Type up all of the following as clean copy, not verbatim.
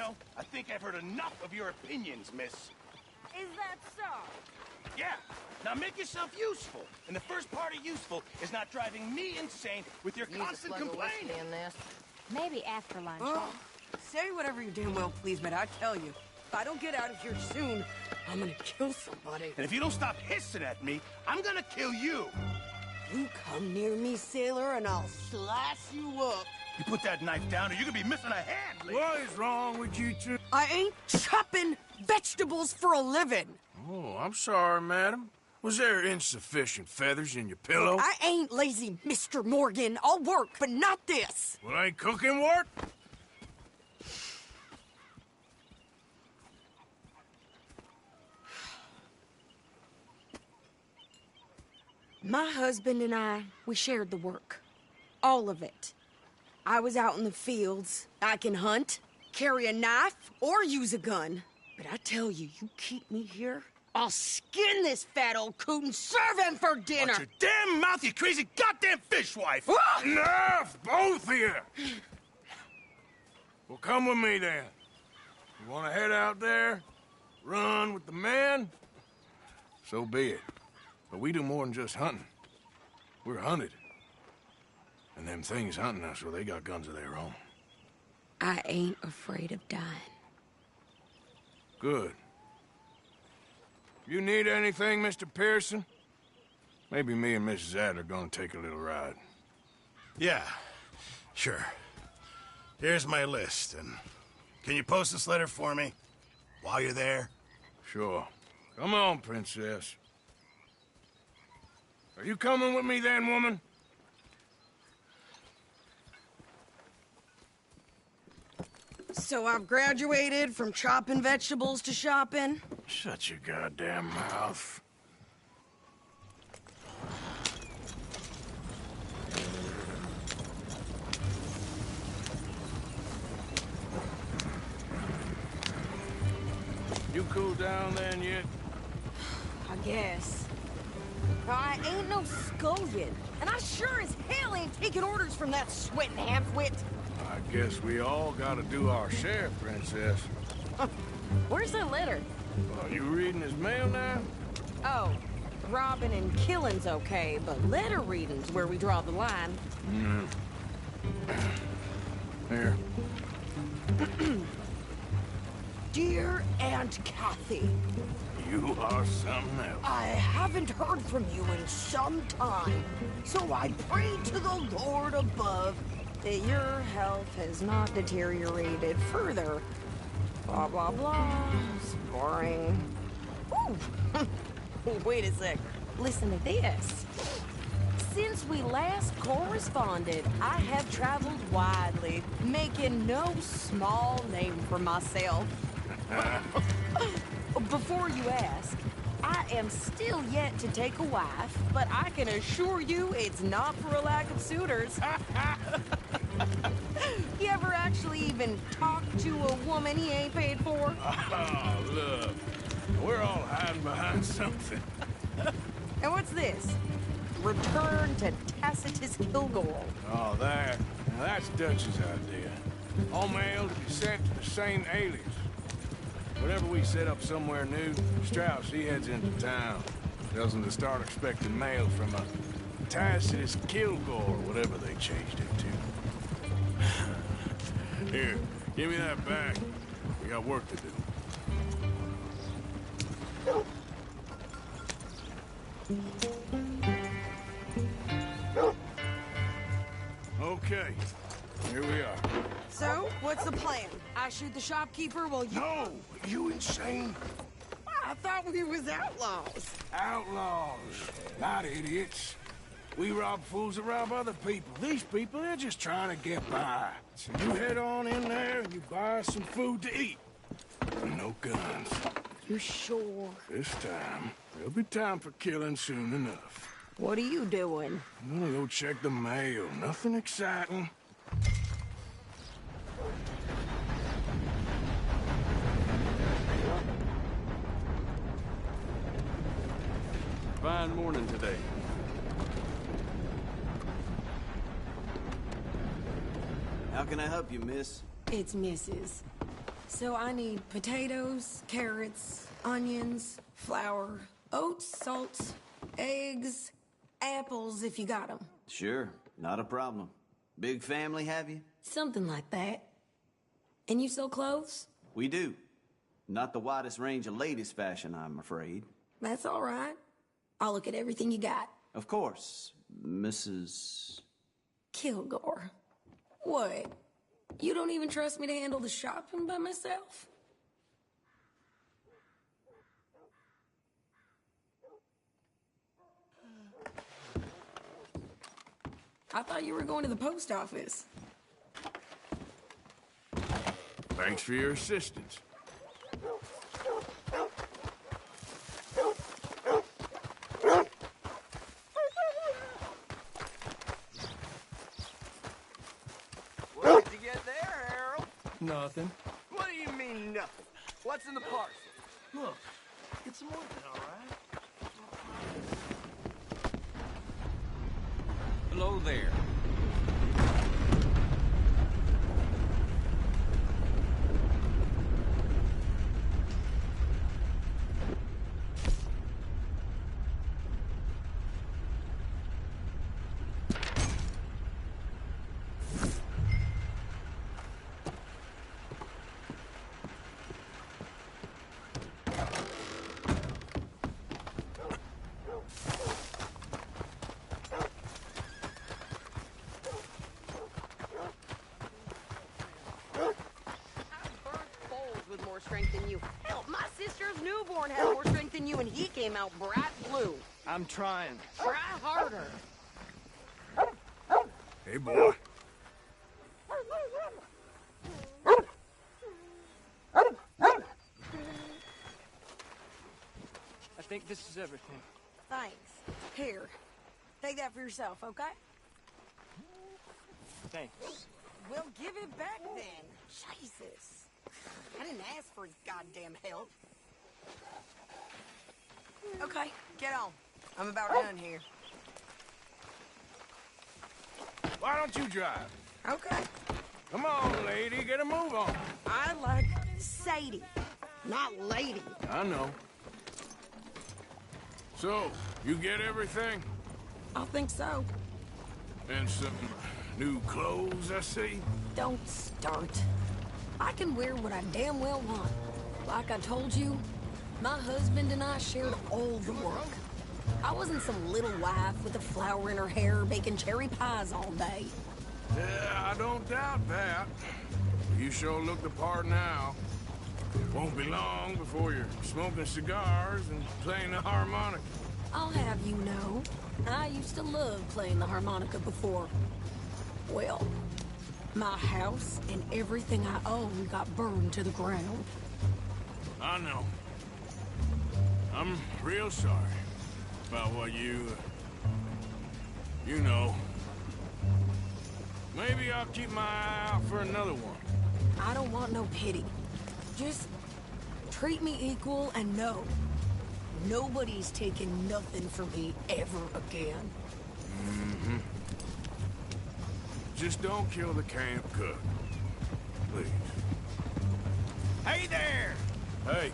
know, I think I've heard enough of your opinions, miss. Is that so? Yeah. Now make yourself useful. And the first part of useful is not driving me insane with your constant complaining. In this. Maybe after lunch. Oh, say whatever you damn well please, but I tell you, if I don't get out of here soon, I'm gonna kill somebody. And if you don't stop hissing at me, I'm gonna kill you. You come near me, sailor, and I'll slice you up. You put that knife down or you're gonna be missing a hand, lady. What is wrong with you two? I ain't chopping vegetables for a living. Oh, I'm sorry, madam. Was there insufficient feathers in your pillow? I ain't lazy, Mr. Morgan. I'll work, but not this. Well, ain't cooking work? My husband and I, we shared the work. All of it. I was out in the fields. I can hunt, carry a knife, or use a gun. But I tell you, you keep me here, I'll skin this fat old coot and serve him for dinner. Watch your damn mouth, you crazy goddamn fishwife! Enough, both of you! Well, come with me, then. You want to head out there, run with the men? So be it. But we do more than just hunting. We're hunted. And them things hunting us, well, they got guns of their own. I ain't afraid of dying. Good. You need anything, Mr. Pearson? Maybe me and Mrs. Adler are gonna take a little ride. Yeah, sure. Here's my list, and can you post this letter for me while you're there? Sure. Come on, Princess. Are you coming with me then, woman? So I've graduated from chopping vegetables to shopping? Shut your goddamn mouth. You cool down then yet? I guess. I ain't no scullion, and I sure as hell ain't taking orders from that sweating half-wit. I guess we all gotta do our share, Princess. Where's the letter? Are you reading his mail now? Oh, robbing and killing's okay, but letter reading's where we draw the line. Here. Dear Aunt Kathy, You are something else. I haven't heard from you in some time, so I pray to the Lord above that your health has not deteriorated further. Blah, blah, blah. It's boring. Ooh. Wait a sec. Listen to this. Since we last corresponded, I have traveled widely, making no small name for myself. Before you ask, I am still yet to take a wife, but I can assure you it's not for a lack of suitors. You ever actually even talk to a woman he ain't paid for? Oh, look. We're all hiding behind something. And what's this? Return to Tacitus Kilgore. Oh, that. Now, that's Dutch's idea. All mail to be sent to the same alias. Whenever we set up somewhere new, Strauss, he heads into town. Tells them to start expecting mail from a Tacitus Kilgore, whatever they changed it to. Here, give me that back. We got work to do. Okay, here we are. So, what's the plan? I shoot the shopkeeper while you... No! You insane? I thought we was outlaws. Outlaws, not idiots. We rob fools that rob other people. These people, they're just trying to get by. So you head on in there and you buy some food to eat. No guns. You sure? This time, there'll be time for killing soon enough. What are you doing? I'm gonna go check the mail. Nothing exciting. Fine morning today. How can I help you, miss? It's Mrs. So I need potatoes, carrots, onions, flour, oats, salt, eggs, apples if you got them. Sure, not a problem. Big family, have you? Something like that. And you sell clothes? We do. Not the widest range of ladies' fashion, I'm afraid. That's all right. I'll look at everything you got. Of course, Mrs. Kilgore. What? You don't even trust me to handle the shopping by myself? I thought you were going to the post office. Thanks for your assistance. What did you get there, Harold? Nothing. What do you mean, nothing? What's in the parcel? Look, get some more than all right. Hello there. Strength than you. Hell, my sister's newborn had more strength than you, and he came out bright blue. I'm trying. Try harder. Hey, boy. I think this is everything. Thanks. Here. Take that for yourself, okay? Thanks. Well, give it back then. Jesus. I didn't ask for his goddamn help. Okay, get on. I'm about done here. Why don't you drive? Okay. Come on, lady, get a move on. I like Sadie, not lady. I know. So, you get everything? I think so. And some new clothes, I see? Don't start. I can wear what I damn well want. Like I told you, my husband and I shared all the work. I wasn't some little wife with a flower in her hair baking cherry pies all day. Yeah, I don't doubt that. You sure look the part now. Won't be long before you're smoking cigars and playing the harmonica. I'll have you know, I used to love playing the harmonica before. Well, my house and everything I own got burned to the ground. I know. I'm real sorry about what you know. Maybe I'll keep my eye out for another one. I don't want no pity. Just treat me equal and know nobody's taking nothing from me ever again. Mm-hmm. Just don't kill the camp cook. Please. Hey there! Hey,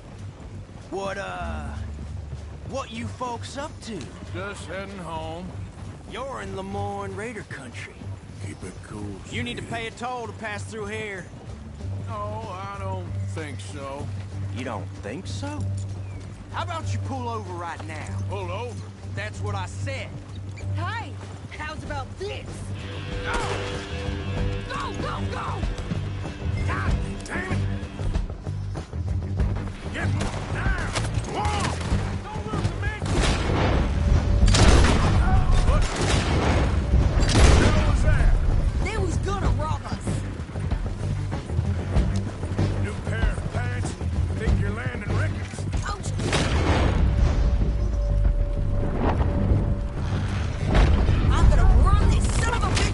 What you folks up to? just heading home. You're in Lemoyne Raider country. Keep it cool. You need to Steve. pay a toll to pass through here. No, I don't think so. You don't think so? How about you pull over right now? Pull over. That's what I said. Hey, how's about this? Go, go, go! God damn it! Get down! Whoa! Don't move to me! What the hell was that? They was gonna rob us. New pair of pants? Think you're landing records? Ouch! I'm gonna run this son of a bitch!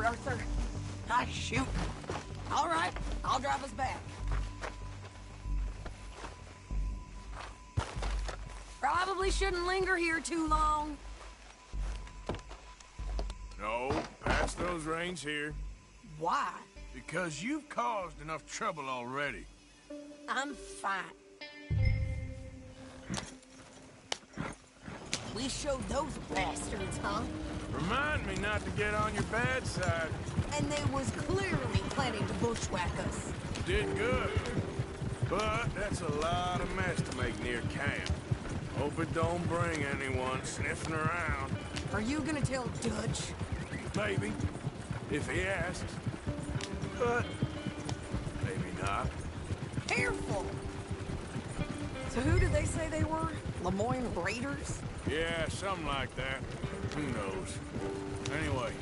Arthur. Ah, shoot. All right, I'll drive us back. Probably shouldn't linger here too long. No, pass those reins here. Why? Because you've caused enough trouble already. I'm fine. We showed those bastards, huh? Remind me not to get on your bad side. And they was clearly planning to bushwhack us. Did good. But that's a lot of mess to make near camp. Hope it don't bring anyone sniffing around. Are you gonna tell Dutch? Maybe, if he asks. But maybe not. Careful! So who did they say they were? Lemoyne Raiders? Yeah, something like that. Who knows? Anyway,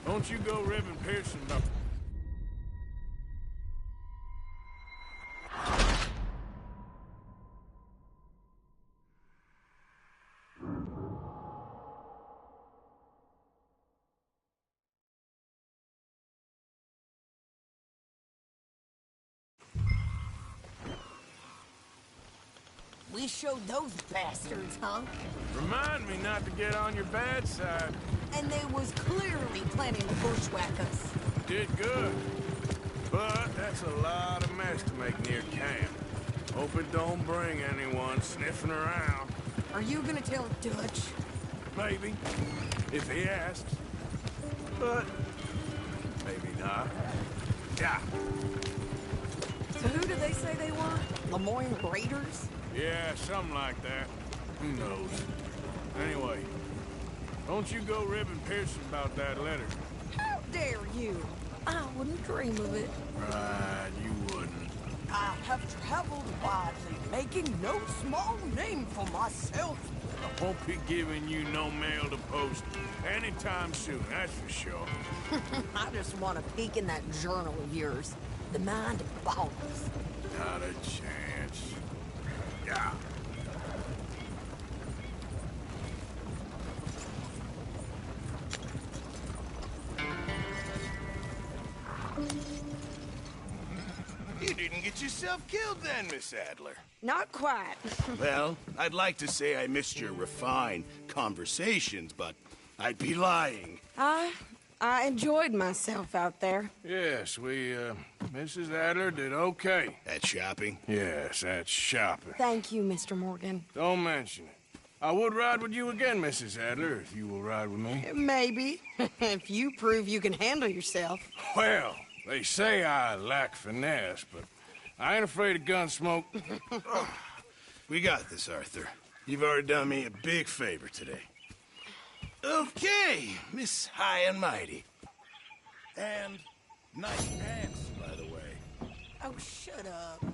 don't you go ribbing Pearson about... We showed those bastards, huh? Remind me not to get on your bad side. And they was clearly planning to bushwhack us. Did good. But that's a lot of mess to make near camp. Hope it don't bring anyone sniffing around. Are you gonna tell Dutch? Maybe, if he asks. But maybe not. Yeah. So who did they say they were? Lemoyne Raiders? Yeah, something like that. Who knows? Anyway, don't you go ribbing Pearson about that letter. How dare you? I wouldn't dream of it. Right, you wouldn't. I have traveled widely, making no small name for myself. I won't be giving you no mail to post anytime soon, that's for sure. I just want to peek in that journal of yours. The mind boggles. Not a chance. Yeah. You didn't get yourself killed then, Miss Adler. Not quite. Well, I'd like to say I missed your refined conversations, but I'd be lying. I enjoyed myself out there. Yes, Mrs. Adler did okay. At shopping? Yes, that's shopping. Thank you, Mr. Morgan. Don't mention it. I would ride with you again, Mrs. Adler, if you will ride with me. Maybe, if you prove you can handle yourself. Well, they say I lack finesse, but I ain't afraid of gun smoke. We got this, Arthur. You've already done me a big favor today. Okay, Miss High and Mighty. And nice pants, by the way. Oh, shut up.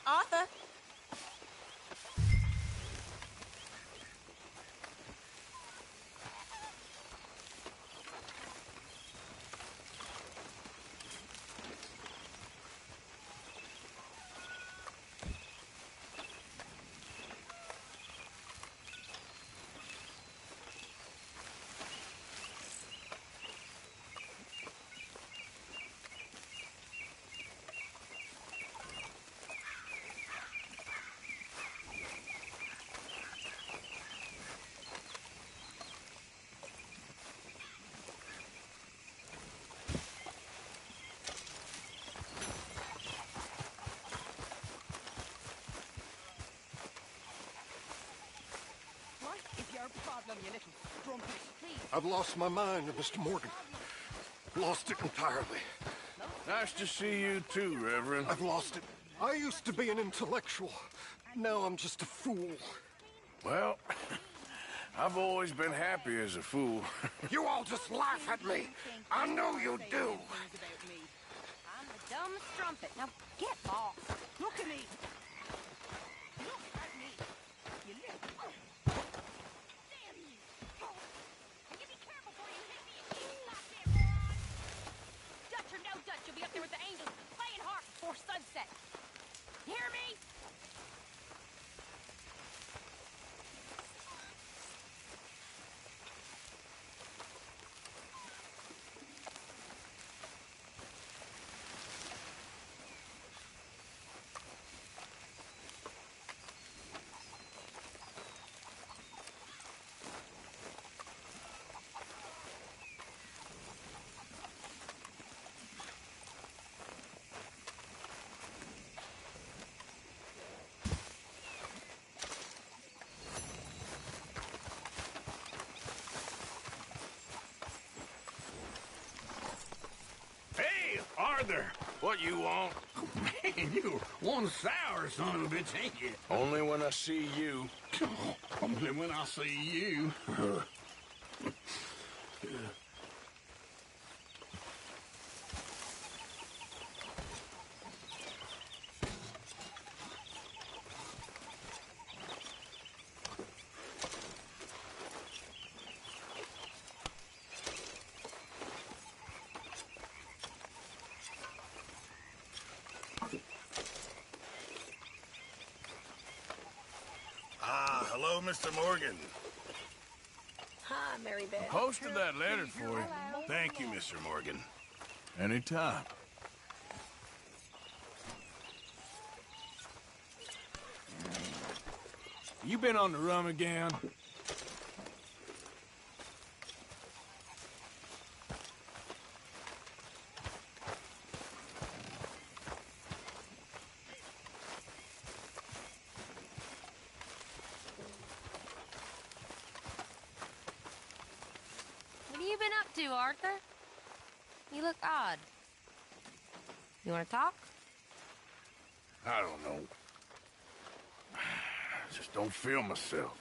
Arthur? I've lost my mind, Mr. Morgan. Lost it entirely. Nice to see you too, Reverend. I've lost it. I used to be an intellectual. Now I'm just a fool. Well, I've always been happy as a fool. You all just laugh at me. I know you do. I'm the dumb strumpet. Now get off. Look at me. Look at me. Can you be careful before you hit me, you goddamn moron? Dutch or no Dutch, you'll be up there with the angels, playing harp before sunset. Hear me? Hey, Arthur, what you want? Man, you one sour son of a bitch, ain't you? Only when I see you. Only when I see you. Hello, Mr. Morgan. Hi, Mary Beth. Posted that letter for you. Thank you, Mr. Morgan. Anytime. You been on the run again? What have you been up to, Arthur? You look odd. You want to talk? I don't know. I just don't feel myself.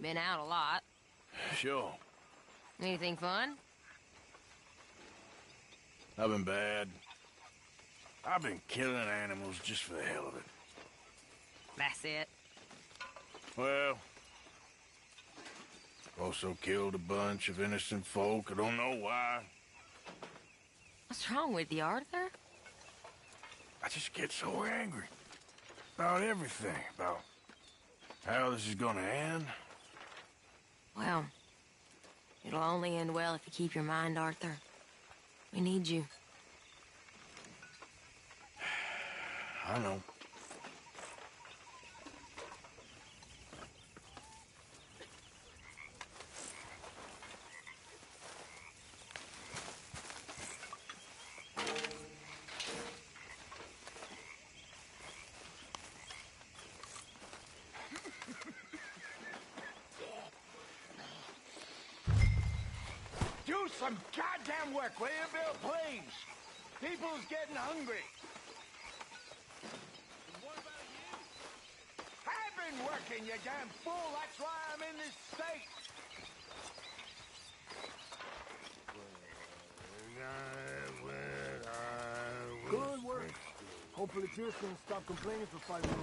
Been out a lot. Sure. Anything fun? I've been bad. I've been killing animals just for the hell of it. That's it. Well, also killed a bunch of innocent folk. I don't know why. What's wrong with you, Arthur? I just get so angry. About everything. About how this is gonna end. Well, it'll only end well if you keep your mind, Arthur. We need you. I know. Do some goddamn work, will you, Bill, please? People's getting hungry. What about you? I've been working, you damn fool. That's why I'm in this state. Good work. Hopefully Pierce gonna stop complaining for 5 minutes.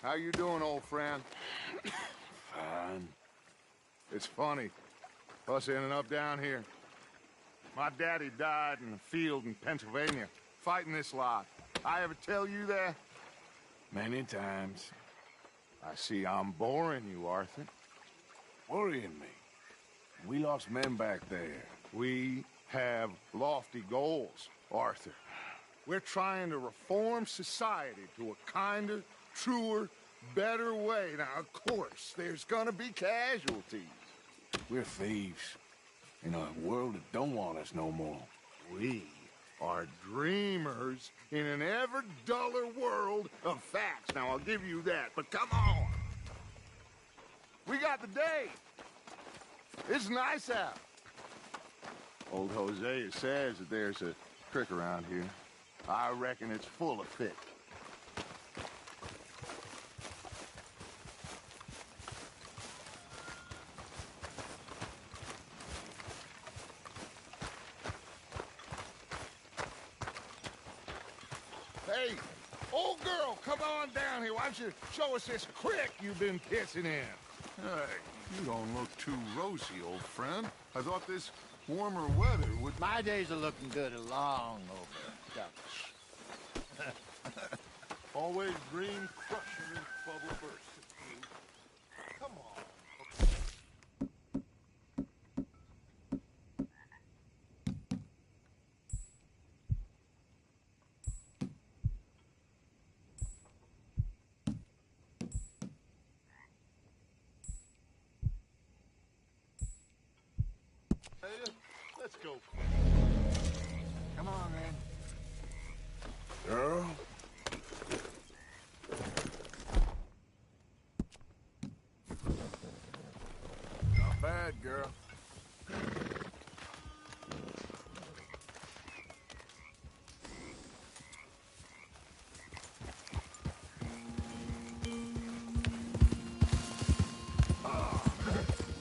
How you doing, old friend? man. It's funny, us ending up down here. My daddy died in a field in Pennsylvania, fighting this lot. I ever tell you that? Many times. I see I'm boring you, Arthur. Worrying me. We lost men back there. We have lofty goals, Arthur. We're trying to reform society to a kinder, truer, better way. Now, of course, there's gonna be casualties. We're thieves in a world that don't want us no more. We are dreamers in an ever duller world of facts. Now, I'll give you that, but come on. We got the day. It's nice out. Old Hosea says that there's a creek around here. I reckon it's full of fish. Hey, old girl, come on down here. Why don't you show us this creek you've been pissing in? Hey, you don't look too rosy, old friend. I thought this warmer weather would... My days are looking good along over, Dutch. Always dream crushing and bubble bursting. Come on. Let's go. Come on, man. Girl. Not bad, girl.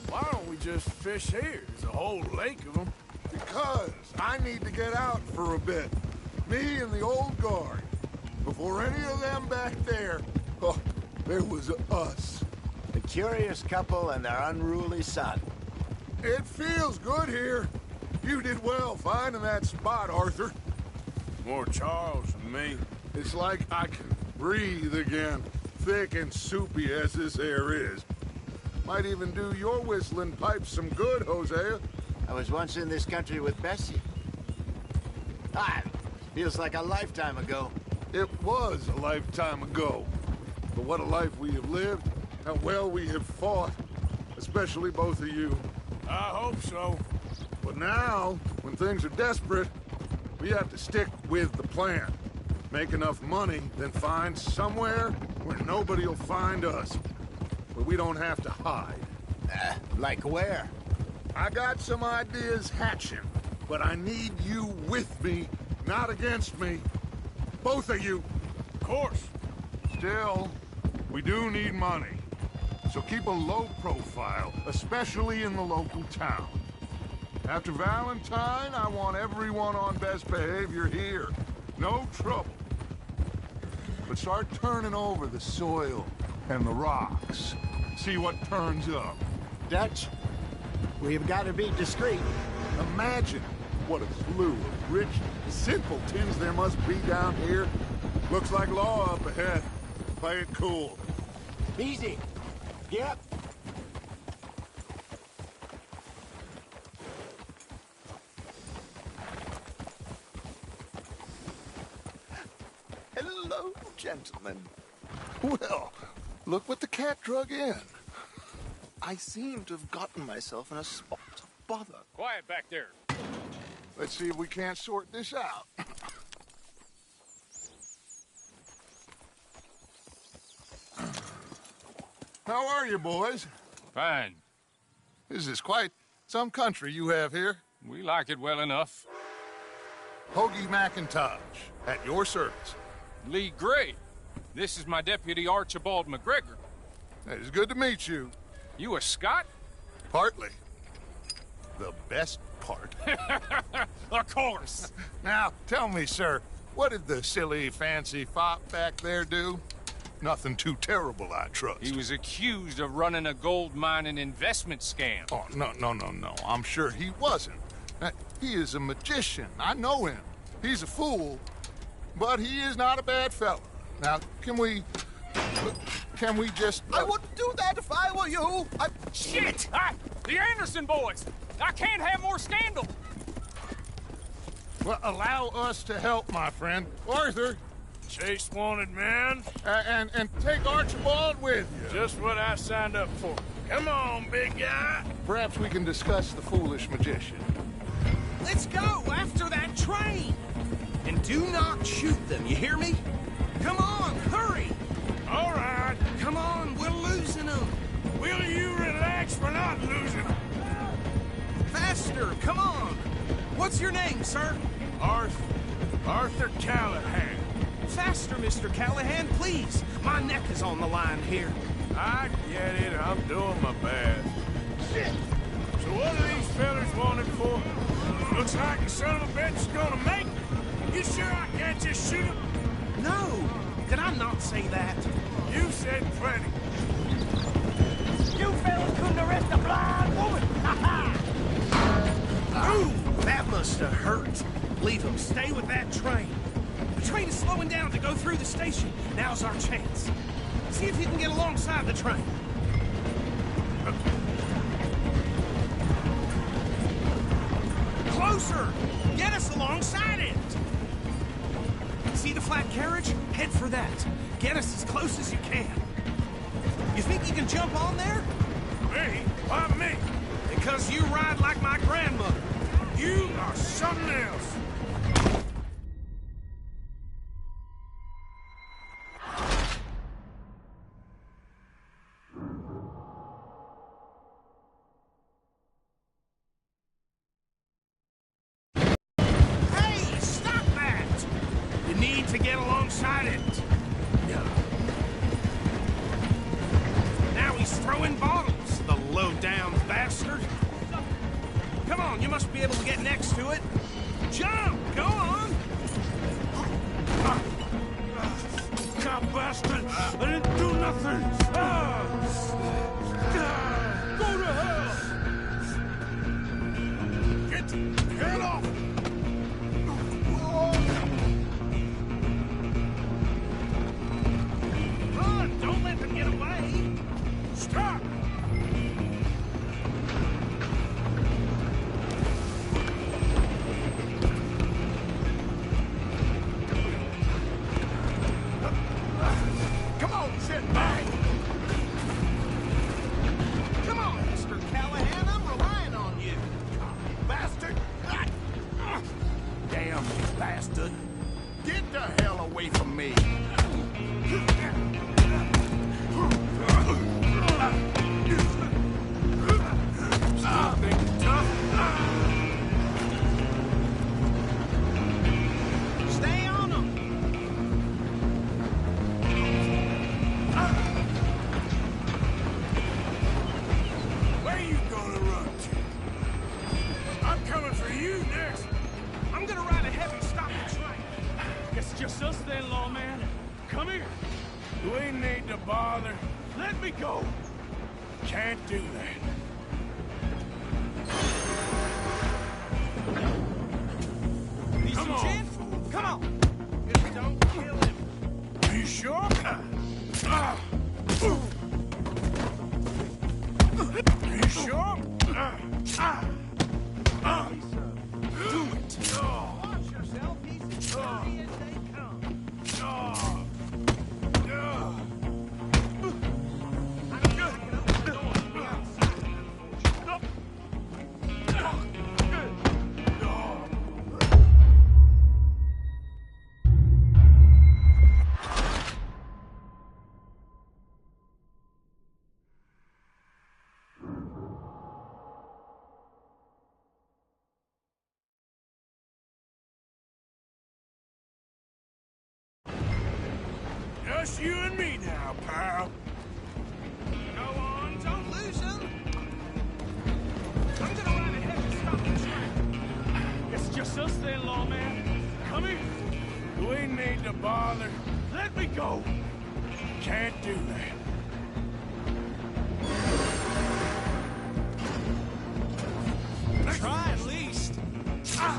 Why don't we just fish here? There's a whole lake of them. Because I need to get out for a bit. Me and the old guard. Before any of them back there, oh, there was us. The curious couple and their unruly son. It feels good here. You did well finding that spot, Arthur. More Charles than me. It's like I can breathe again, thick and soupy as this air is. Might even do your whistling pipes some good, Hosea. I was once in this country with Bessie. Feels like a lifetime ago. It was a lifetime ago. But what a life we have lived. How well we have fought. Especially both of you. I hope so. But now, when things are desperate, we have to stick with the plan. Make enough money, then find somewhere where nobody will find us. Where we don't have to hide. Like where? I got some ideas hatching, but I need you with me, not against me. Both of you. Of course. Still, we do need money. So keep a low profile, especially in the local town. After Valentine, I want everyone on best behavior here. No trouble. But start turning over the soil and the rocks. See what turns up. Dutch, we've got to be discreet. Imagine what a slew of rich simpletons there must be down here. Looks like law up ahead. Play it cool. Easy. Yep. Hello, gentlemen. Well, look what the cat drug in. I seem to have gotten myself in a spot of bother. Quiet back there. Let's see if we can't sort this out. How are you, boys? Fine. This is quite some country you have here. We like it well enough. Hoagie McIntosh, at your service. Lee Gray. This is my deputy Archibald McGregor. It's good to meet you. You a Scot? Partly. The best part. Of course. Now, tell me, sir, what did the silly, fancy fop back there do? Nothing too terrible, I trust. He was accused of running a gold mining investment scam. Oh, no. I'm sure he wasn't. He is a magician. I know him. He's a fool, but he is not a bad fella. Now, can we just... I wouldn't do that if I were you. Shit! The Anderson boys! I can't have more scandal! Well, allow us to help, my friend. Arthur! Chase wanted man. And take Archibald with you. Just what I signed up for. Come on, big guy. Perhaps we can discuss the foolish magician. Let's go after that train. And do not shoot them, you hear me? Come on, hurry. All right. Come on, we're losing them. Will you relax? We're not losing them. Faster, come on. What's your name, sir? Arthur Callahan. Faster, Mr. Callahan, please. My neck is on the line here. I get it. I'm doing my best. Shit! So what are these fellas wanted for? Looks like the son of a bitch is gonna make it. You sure I can't just shoot him? No. Did I not say that? You said plenty. You fellas couldn't arrest a blind woman! Ha ha! Ooh, that must have hurt. Leave him. Stay with that train. The train is slowing down to go through the station. Now's our chance. See if you can get alongside the train. Closer! Get us alongside it! See the flat carriage? Head for that. Get us as close as you can. You think you can jump on there? Me? Why me? Because you ride like my grandmother. You are something else. Hey, stop that! You need to get alongside it. No. Now he's throwing bottles, the low-down bastard. Come on, you must be able to get next to it. Jump! Go on! God bastard! I didn't do nothing! Go to hell! Get off! Run! Don't let them get away! Stop! Come on, sit back! Come on, Mr. Callahan, I'm relying on you. Bastard! Damn bastard! Get the hell away from me! Still thinking tough? Stay on them! Where you gonna run to? I'm coming for you next. I'm gonna ride ahead and stop the train. Guess it's just us then, lawman. Come here. We need to bother. Let me go! Can't do that. Need Come some on, gin? fool. Come on! Just don't kill him. Are you sure? Are you sure? Do it! Watch yourself, he's as dirty as they come. Just you and me now, pal. Go on, don't lose him. I'm gonna ride ahead and stop the train. Guess it's just us then, lawman. Come here. We need to bother. Let me go. Can't do that. Try at least.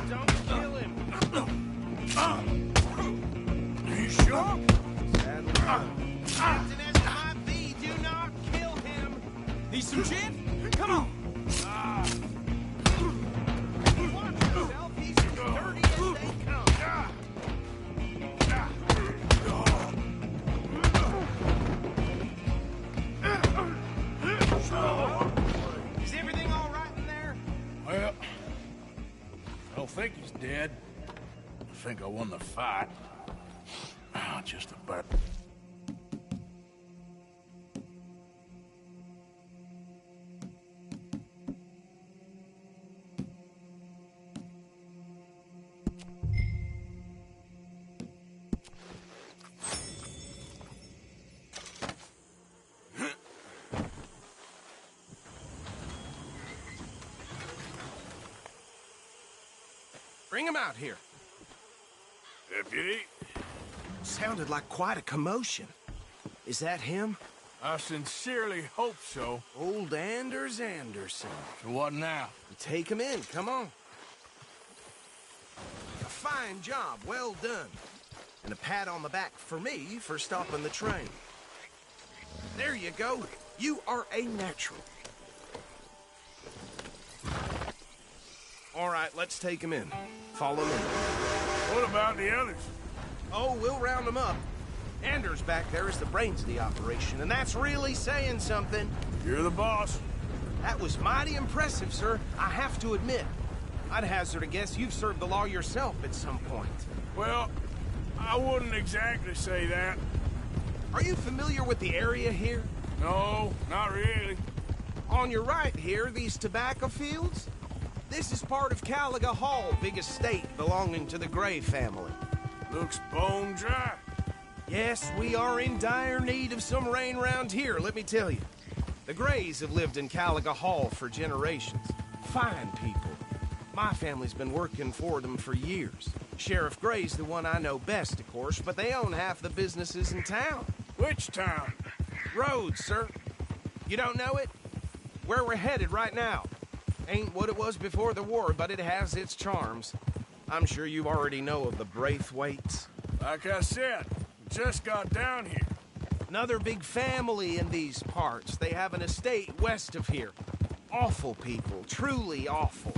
Don't kill him. You sure? Captain, as it might be, do not kill him. Need some gin? Come on. Watch yourself. He's as dirty as they come. Is everything all right in there? Well, I don't think he's dead. I think I won the fight. Just about. Bring him out here. Deputy? Sounded like quite a commotion. Is that him? I sincerely hope so. Old Anders Anderson. So what now? Take him in, come on. A fine job, well done. And a pat on the back for me for stopping the train. There you go. You are a natural. All right, let's take him in. Follow me. What about the others? Oh, we'll round them up. Anders back there is the brains of the operation, and that's really saying something. You're the boss. That was mighty impressive, sir. I have to admit. I'd hazard a guess you've served the law yourself at some point. Well, I wouldn't exactly say that. Are you familiar with the area here? No, not really. On your right here, these tobacco fields? This is part of Caliga Hall, big estate belonging to the Gray family. Looks bone dry. Yes, we are in dire need of some rain round here, let me tell you. The Grays have lived in Caliga Hall for generations. Fine people. My family's been working for them for years. Sheriff Gray's the one I know best, of course, but they own half the businesses in town. Which town? Rhodes, sir. You don't know it? Where we're headed right now. Ain't what it was before the war, but it has its charms. I'm sure you already know of the Braithwaites. Like I said, just got down here. Another big family in these parts. They have an estate west of here. Awful people, truly awful.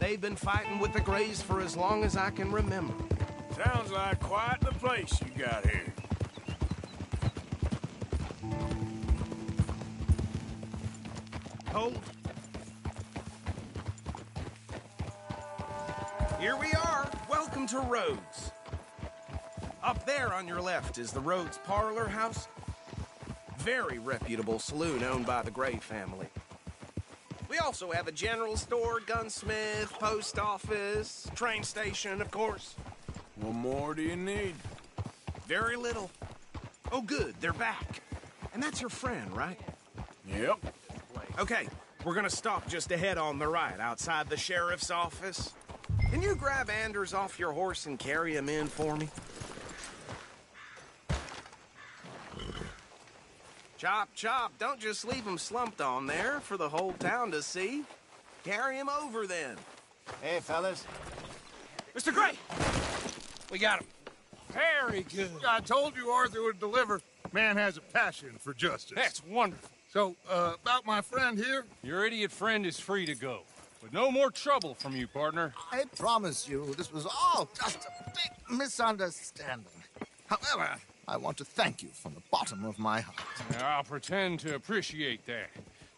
They've been fighting with the Grays for as long as I can remember. Sounds like quite the place you got here. Hold. Here we are. Welcome to Rhodes. Up there on your left is the Rhodes Parlor House. Very reputable saloon owned by the Gray family. We also have a general store, gunsmith, post office, train station, of course. What more do you need? Very little. Oh, good, they're back. And that's your friend, right? Yep. Okay, we're gonna stop just ahead on the right, outside the sheriff's office. Can you grab Anders off your horse and carry him in for me? Chop, chop. Don't just leave him slumped on there for the whole town to see. Carry him over, then. Hey, fellas. Mr. Gray! We got him. Very good. I told you Arthur would deliver. Man has a passion for justice. That's wonderful. So, about my friend here? Your idiot friend is free to go. But no more trouble from you, partner. I promise you, this was all just a big misunderstanding. However, I want to thank you from the bottom of my heart. I'll pretend to appreciate that.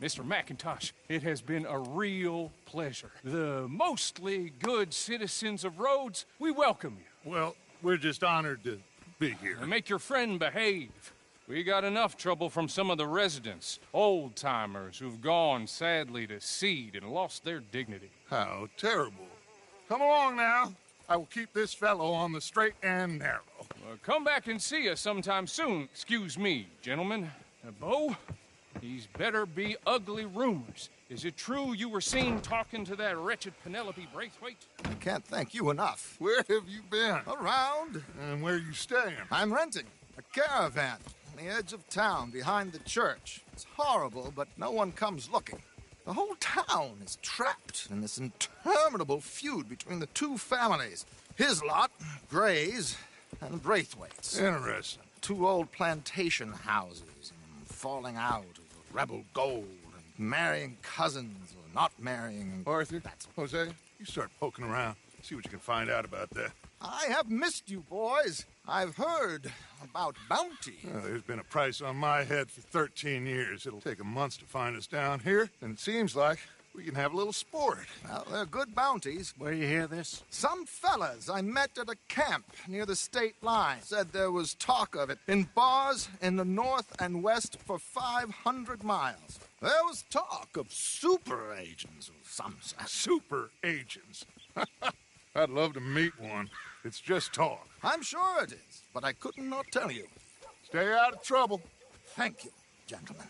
Mr. McIntosh, it has been a real pleasure. The mostly good citizens of Rhodes, we welcome you. Well, we're just honored to be here. And make your friend behave. We got enough trouble from some of the residents, old-timers who've gone, sadly, to seed and lost their dignity. How terrible. Come along now. I will keep this fellow on the straight and narrow. Come back and see us sometime soon. Excuse me, gentlemen. Bo, these better be ugly rumors. Is it true you were seen talking to that wretched Penelope Braithwaite? I can't thank you enough. Where have you been? Around. And where you staying? I'm renting a caravan. on the edge of town behind the church. It's horrible, but no one comes looking. The whole town is trapped in this interminable feud between the two families. His lot, Gray's, and Braithwaite's. Interesting. Two old plantation houses, falling out over rebel gold, and marrying cousins or not marrying. Arthur, Jose, you start poking around. See what you can find out about that. I have missed you, boys. I've heard about bounty. There's been a price on my head for 13 years. It'll take 'em months to find us down here, and it seems like we can have a little sport. Well, they're good bounties. Where you hear this? Some fellas I met at a camp near the state line said there was talk of it in bars in the north and west for 500 miles. There was talk of super agents of some sort. Super agents? I'd love to meet one. It's just talk. I'm sure it is, but I couldn't not tell you. Stay out of trouble. Thank you, gentlemen.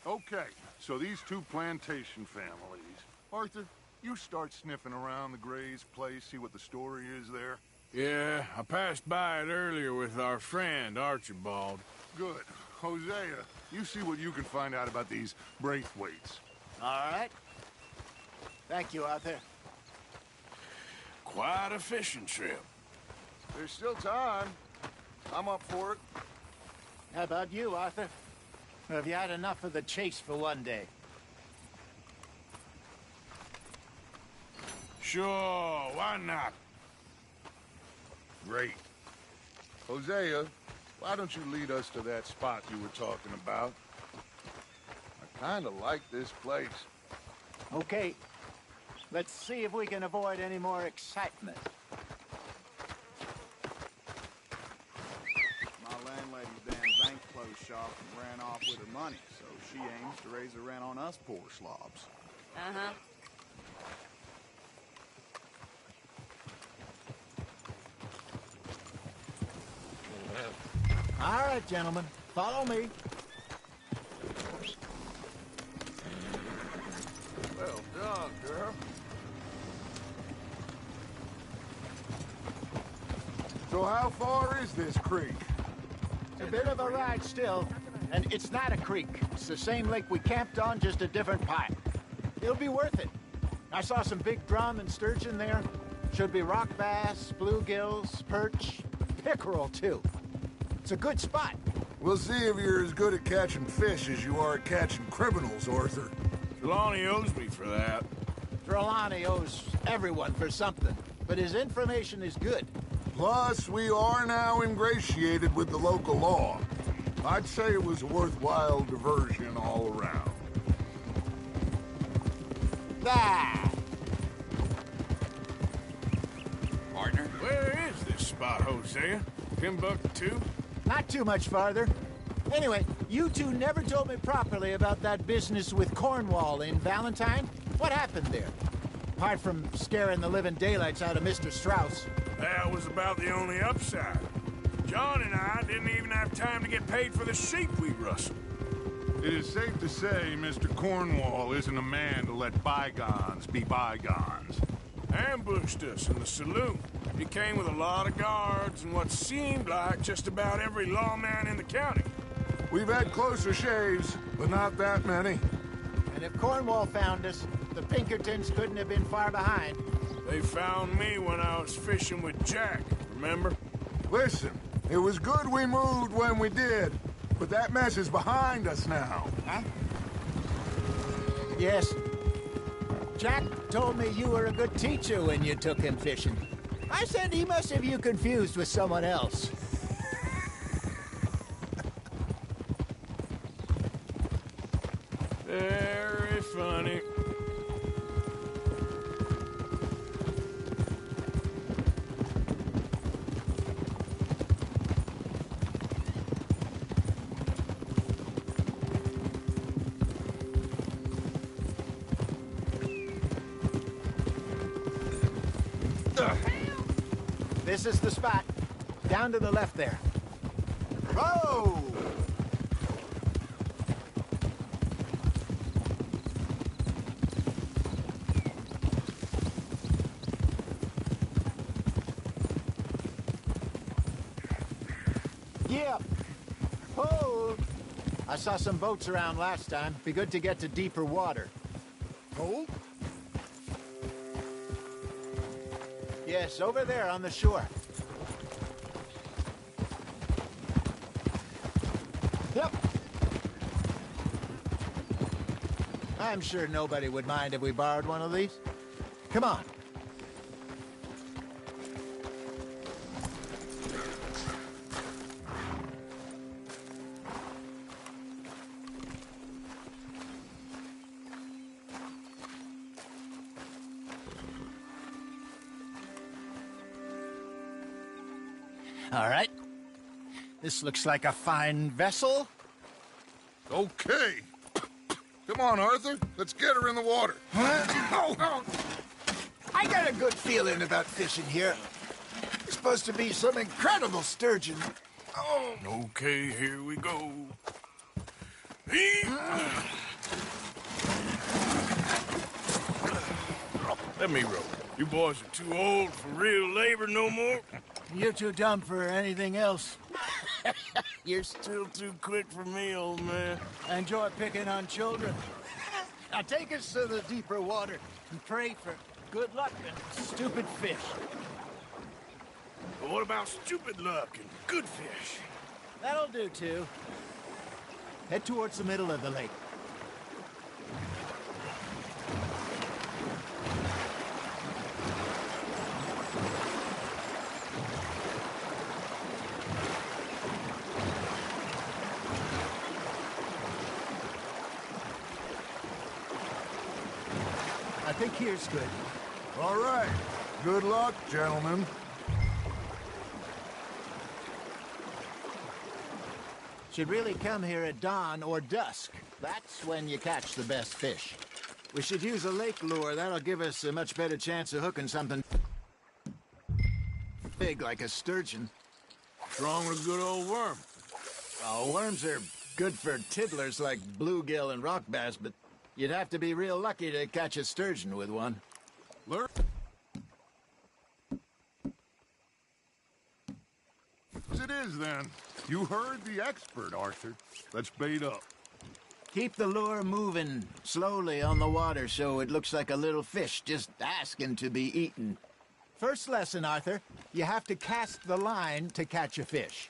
Okay, so these two plantation families. Arthur, you start sniffing around the Gray's place, see what the story is there. Yeah, I passed by it earlier with our friend, Archibald. Good. Hosea, you see what you can find out about these Braithwaites. All right. Thank you, Arthur. Quite a fishing trip. There's still time. I'm up for it. How about you, Arthur? Have you had enough of the chase for one day? Sure, why not? Great. Hosea, why don't you lead us to that spot you were talking about? I kind of like this place. Okay. Let's see if we can avoid any more excitement. My landlady's damn bank closed shop and ran off with her money, so she aims to raise the rent on us poor slobs. Uh-huh. All right, gentlemen. Follow me. Well done, girl. So how far is this creek? It's a bit of a ride still, and it's not a creek. It's the same lake we camped on, just a different pipe. It'll be worth it. I saw some big drum and sturgeon there. Should be rock bass, bluegills, perch, pickerel, too. It's a good spot. We'll see if you're as good at catching fish as you are at catching criminals, Arthur. Trelawney owes me for that. Trelawney owes everyone for something, but his information is good. Plus, we are now ingratiated with the local law. I'd say it was a worthwhile diversion all around. Ah! Partner? Where is this spot, Hosea? Timbuktu? Not too much farther. Anyway, you two never told me properly about that business with Cornwall in Valentine. What happened there? Apart from scaring the living daylights out of Mr. Strauss. That was about the only upside. John and I didn't even have time to get paid for the sheep we rustled. It is safe to say Mr. Cornwall isn't a man to let bygones be bygones. Ambushed us in the saloon. He came with a lot of guards and what seemed like just about every lawman in the county. We've had closer shaves, but not that many. And if Cornwall found us, the Pinkertons couldn't have been far behind. They found me when I was fishing with Jack, remember? Listen, it was good we moved when we did, but that mess is behind us now. Huh? Yes. Jack told me you were a good teacher when you took him fishing. I said he must have you confused with someone else. Very funny. This is the spot. Down to the left there. Whoa! I saw some boats around last time. Be good to get to deeper water. Oh? Yes, over there on the shore. Yep. I'm sure nobody would mind if we borrowed one of these. Come on. All right. This looks like a fine vessel. Okay. Come on, Arthur. Let's get her in the water. I got a good feeling about fishing here. There's supposed to be some incredible sturgeon. Oh. Okay, here we go. Let me row. You boys are too old for real labor no more. You're too dumb for anything else. You're still too quick for me, old man. I enjoy picking on children. Now take us to the deeper water and pray for good luck and stupid fish. But what about stupid luck and good fish? That'll do, too. Head towards the middle of the lake. I think here's good. All right. Good luck, gentlemen. Should really come here at dawn or dusk. That's when you catch the best fish. We should use a lake lure. That'll give us a much better chance of hooking something big like a sturgeon. What's wrong with a good old worm? Oh, worms are good for tiddlers like bluegill and rock bass, but you'd have to be real lucky to catch a sturgeon with one. Lure. As it is, then. You heard the expert, Arthur. Let's bait up. Keep the lure moving slowly on the water so it looks like a little fish just asking to be eaten. First lesson, Arthur. You have to cast the line to catch a fish.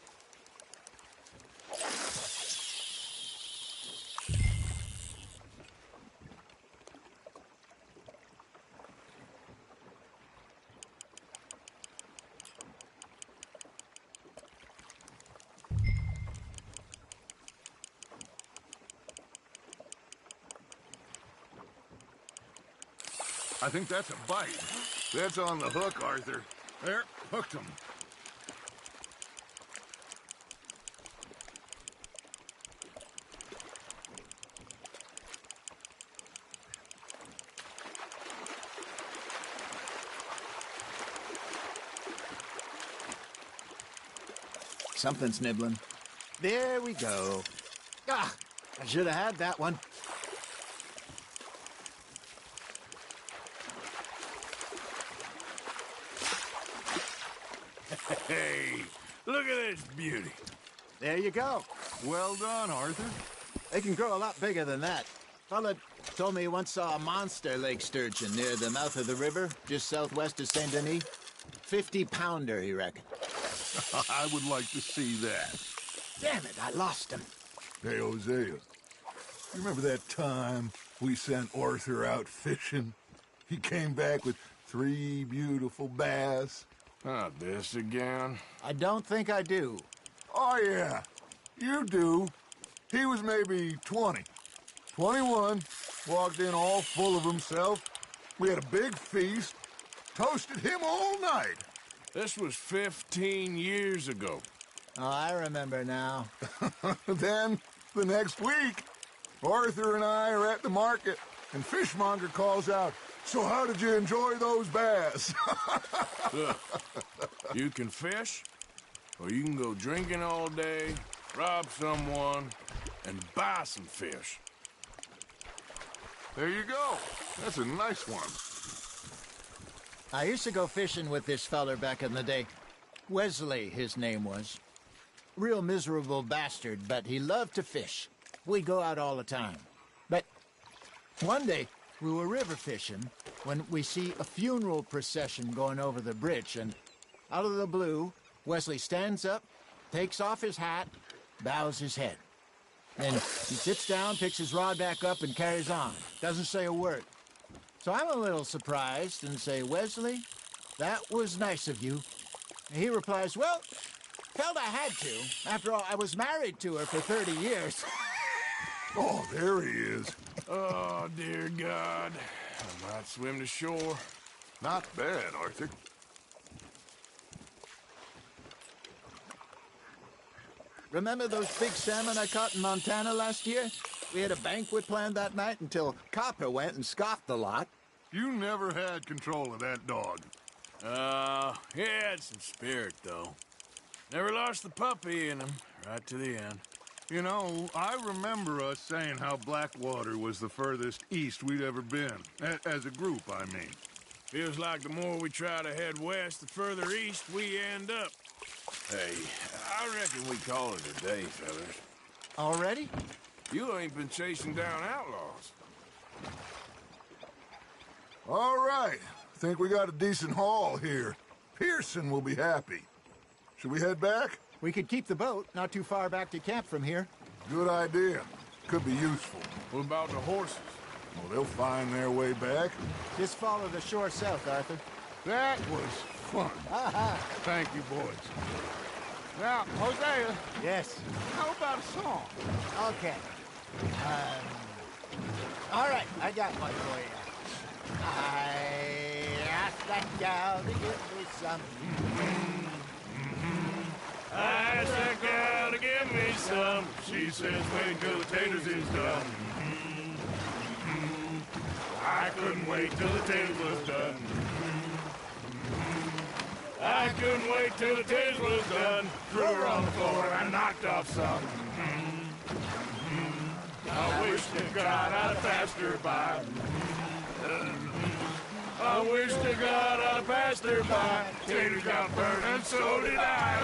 I think that's a bite. That's on the hook, Arthur. There, hooked him. Something's nibbling. There we go. Ah, I should have had that one. Hey, look at this beauty. There you go. Well done, Arthur. They can grow a lot bigger than that. Fella told me he once saw a monster lake sturgeon near the mouth of the river, just southwest of Saint Denis. 50-pounder, he reckoned. I would like to see that. Damn it, I lost him. Hey, Hosea, you remember that time we sent Arthur out fishing? He came back with 3 beautiful bass. Not this again. I don't think I do. Oh, yeah, you do. He was maybe 20. 21, walked in all full of himself. We had a big feast, toasted him all night. This was 15 years ago. Oh, I remember now. Then, the next week, Arthur and I are at the market, and Fishmonger calls out, "So how did you enjoy those bass?" Look, you can fish, or you can go drinking all day, rob someone, and buy some fish. There you go. That's a nice one. I used to go fishing with this feller back in the day. Wesley, his name was. Real miserable bastard, but he loved to fish. we go out all the time. But one day, we were river fishing when we see a funeral procession going over the bridge, and out of the blue, Wesley stands up, takes off his hat, bows his head. Then he sits down, picks his rod back up, and carries on. Doesn't say a word. So I'm a little surprised and say, Wesley, that was nice of you. And he replies, well, felt I had to. After all, I was married to her for 30 years. Oh, there he is. Oh, dear God. I might swim to shore. Not bad, Arthur. Remember those big salmon I caught in Montana last year? We had a banquet planned that night until Copper went and scoffed the lot. You never had control of that dog. He had some spirit, though. Never lost the puppy in him, right to the end. You know, I remember us saying how Blackwater was the furthest east we'd ever been. As a group, I mean. Feels like the more we try to head west, the further east we end up. Hey, I reckon we call it a day, fellas. Already? You ain't been chasing down outlaws. All right. Think we got a decent haul here. Pearson will be happy. Should we head back? We could keep the boat not too far back to camp from here. Good idea. Could be useful. What about the horses? Well, they'll find their way back. Just follow the shore south, Arthur. That was fun. Thank you, boys. Now, Hosea. Yes? How about a song? Okay. All right, I got one for you. I asked that gal to give me some. I asked that gal to give me some. She says, wait till the taters is done. I couldn't wait till the taters was done. I couldn't wait till the taters was done. Threw her on the floor and knocked off some. I wish to God I'd passed her by. I wish to God I'd passed her by. Taters got burned and so did I.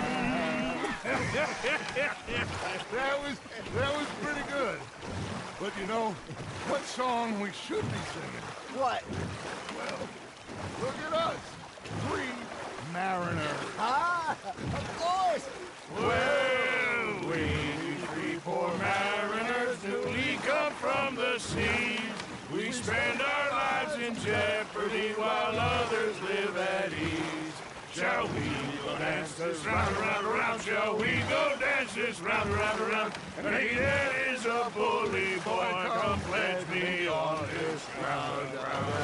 That was pretty good. But you know, what song we should be singing? What? Well, look at us. 3 mariners. Of course. Well, we 3 poor mariners newly come from the seas. We spend our lives in jeopardy while others live at ease. Shall we go dance this round, around, around? Shall we go dance this round, around, around? And he that is a bully boy, come pledge me on this ground, round.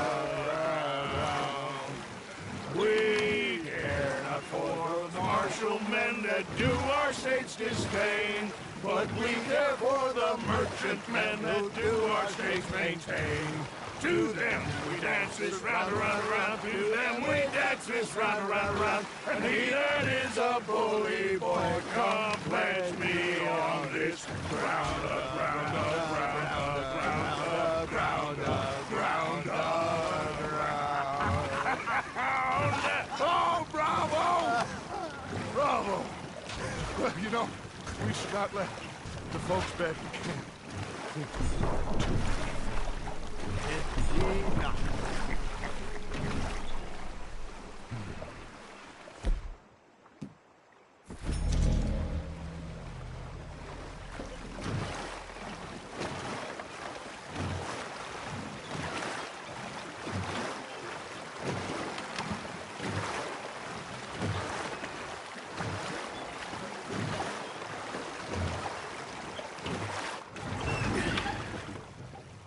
We care not for the martial men that do our state's disdain, but we care for the merchant men that do our state's maintain. To them we dance this round, around, around. To them we dance this round, around, around. And he that is a bully boy, come pledge me on this ground, ground, ground, ground, ground, ground, ground. Oh, bravo! Bravo! Well, you know, we should not let the folks back in camp.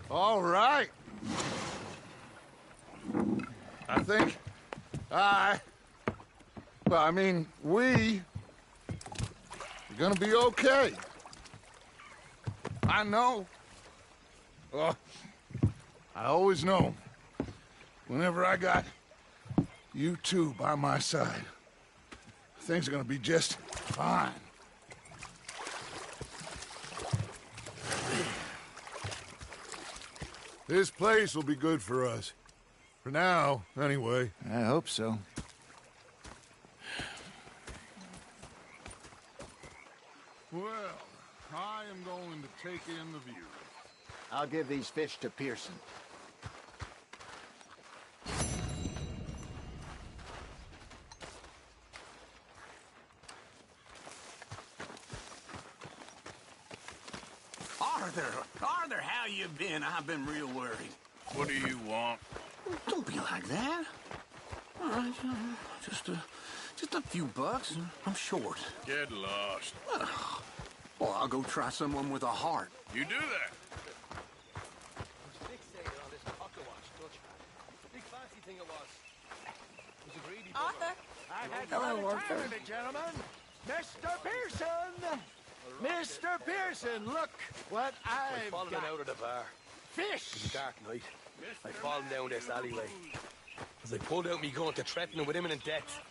All right. I think we're gonna be okay. I know. Oh, I always know. Whenever I got you two by my side, things are gonna be just fine. This place will be good for us. For now, anyway. I hope so. Well, I am I'm going to take in the view. I'll give these fish to Pearson. Arthur, how you been? I've been real worried. What do you want? Don't be like that. All right, just a few bucks. I'm short. Get lost. Well, I'll go try someone with a heart. You do that. Arthur. Hello, Arthur. Gentlemen. Mr. Pearson! Mr. Pearson, look what I've fallen got. out of the bar. Fish! It was a dark night. I fallen down this alleyway. As I pulled out me gun to threaten him with imminent death,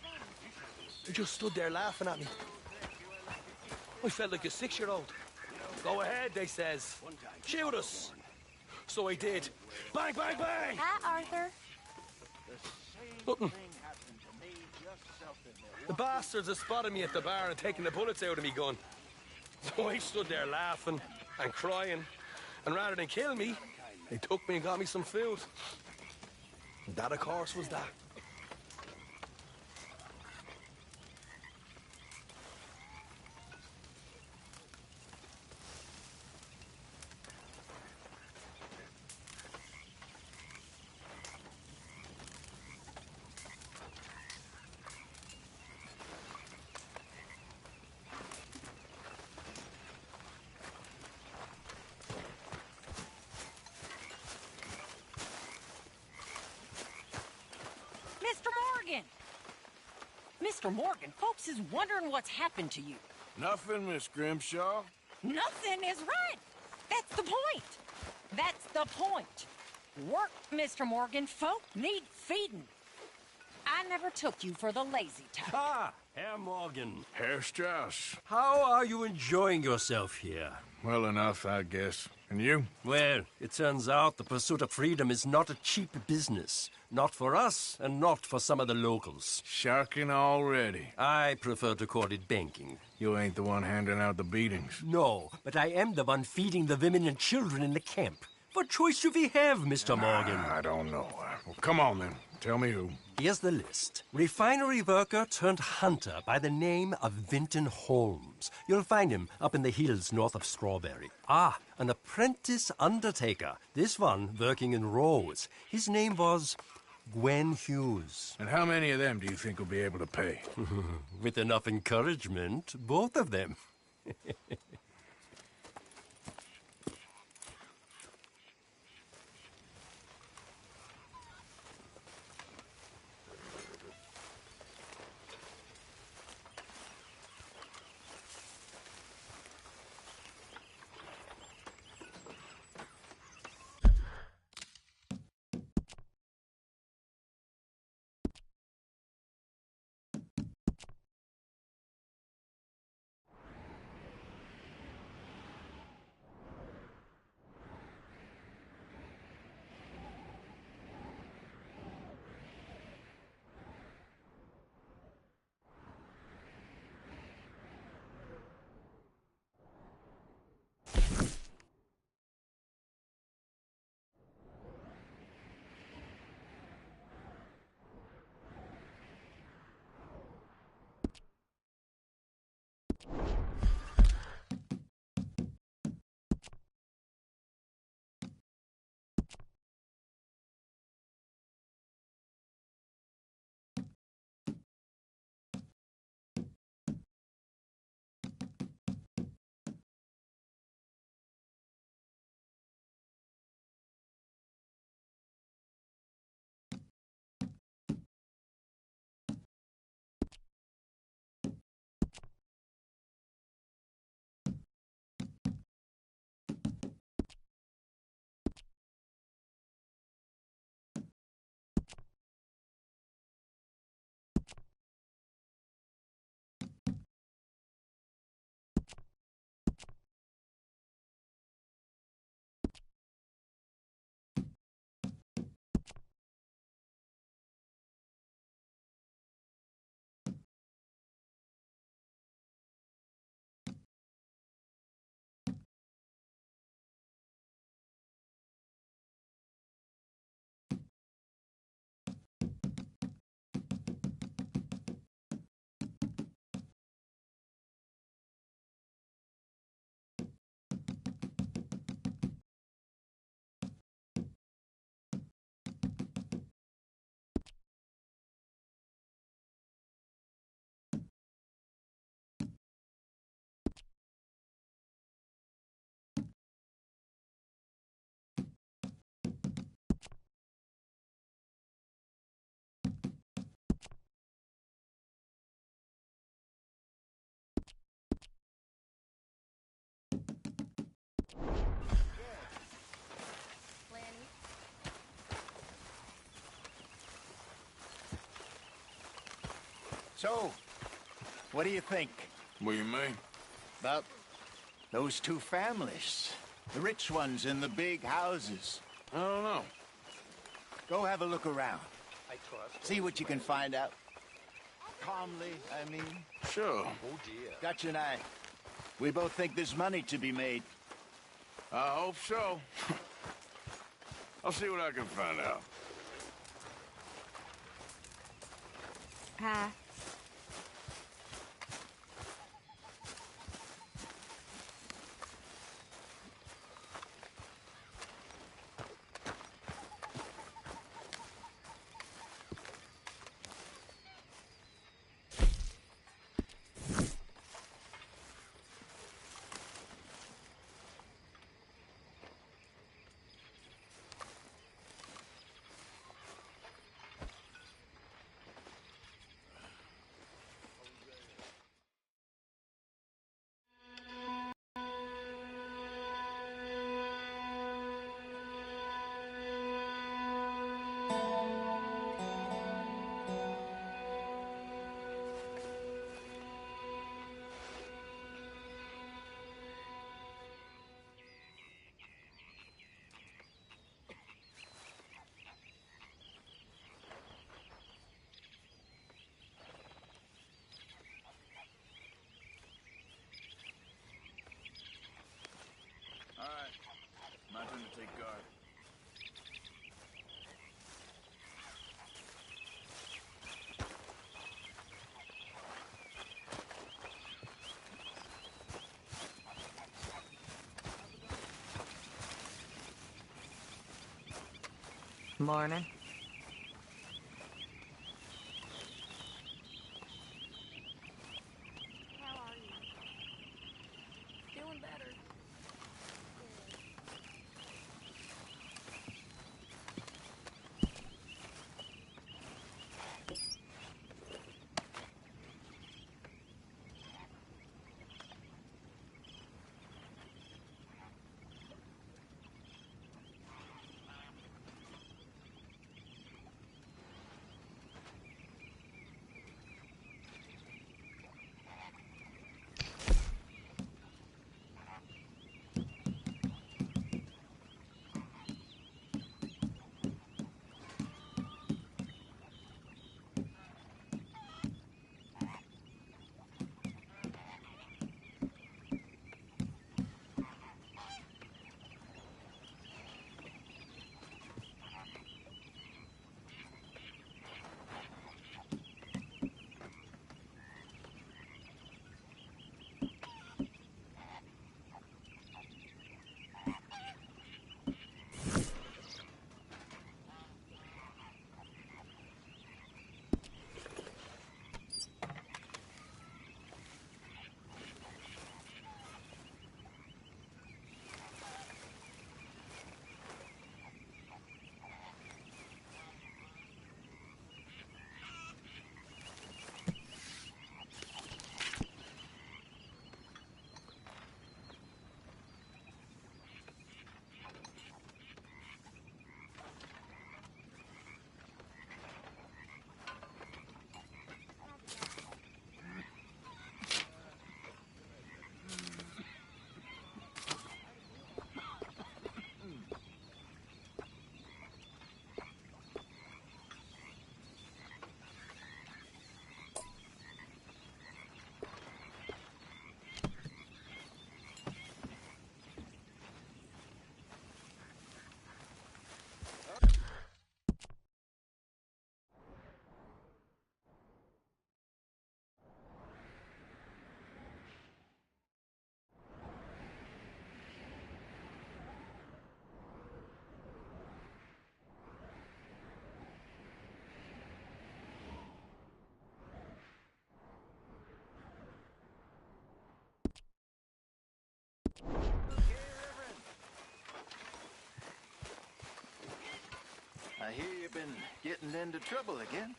he just stood there laughing at me. I felt like a 6-year-old. Go ahead, they says. Shoot us. So I did. Bang, bang, bang! Hi, Arthur. Nothing. The bastards had spotted me at the bar and taken the bullets out of me gun. So I stood there laughing and crying, and rather than kill me, they took me and got me some food. And that, of course, was that. Mr. Morgan! Mr. Morgan, folks is wondering what's happened to you. Nothing, Miss Grimshaw. Nothing is right. That's the point. That's the point. Work, Mr. Morgan. Folk need feeding. I never took you for the lazy type. Ah, Herr Morgan. Herr Strauss. How are you enjoying yourself here? Well enough, I guess. And you? Well, it turns out the pursuit of freedom is not a cheap business. Not for us, and not for some of the locals. Sharking already. I prefer to call it banking. You ain't the one handing out the beatings. No, but I am the one feeding the women and children in the camp. What choice do we have, Mr. Morgan? I don't know. Well, come on, then. Tell me who. Here's the list. Refinery worker turned hunter by the name of Vinton Holmes. You'll find him up in the hills north of Strawberry. Ah, an apprentice undertaker. This one working in Rose. His name was Gwen Hughes. And how many of them do you think will be able to pay? With enough encouragement, both of them. So, what do you think? What do you mean? About those two families. The rich ones in the big houses. I don't know. Go have a look around. I trust. See what you can find out. Calmly, I mean. Sure. Oh, dear. Dutch and I, we both think there's money to be made. I hope so. I'll see what I can find out. Hi. All right. My turn to take guard. Morning. How are you? Feeling better. I hear you've been getting into trouble again.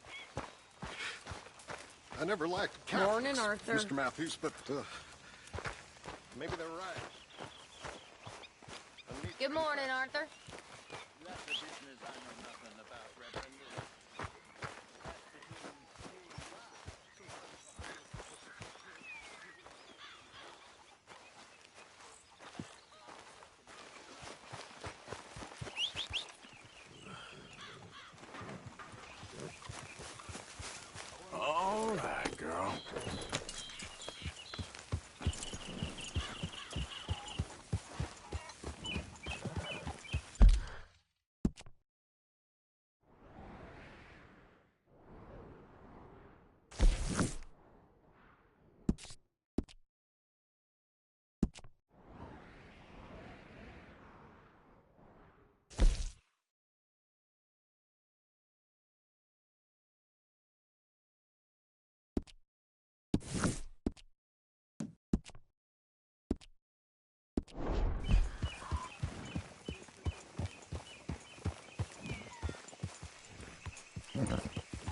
I never liked Catholics, Morning, Arthur. Mr. Matthews, but maybe they're right. Good morning, Arthur. That's the business I know nothing about, Reverend.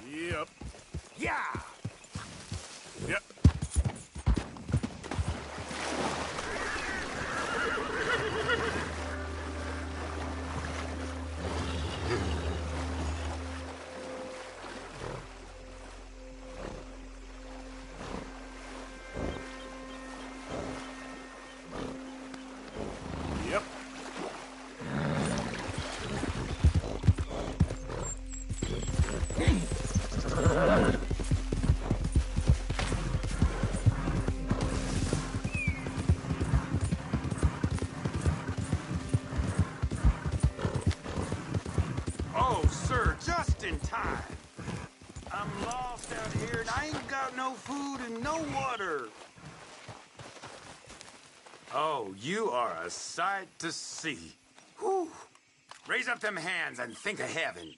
Yep. Yeah! Yep. Yep. Oh, sir, just in time. I'm lost out here and I ain't got no food and no water. Oh, you are a sight to see. Whew. Raise up them hands and think of heaven.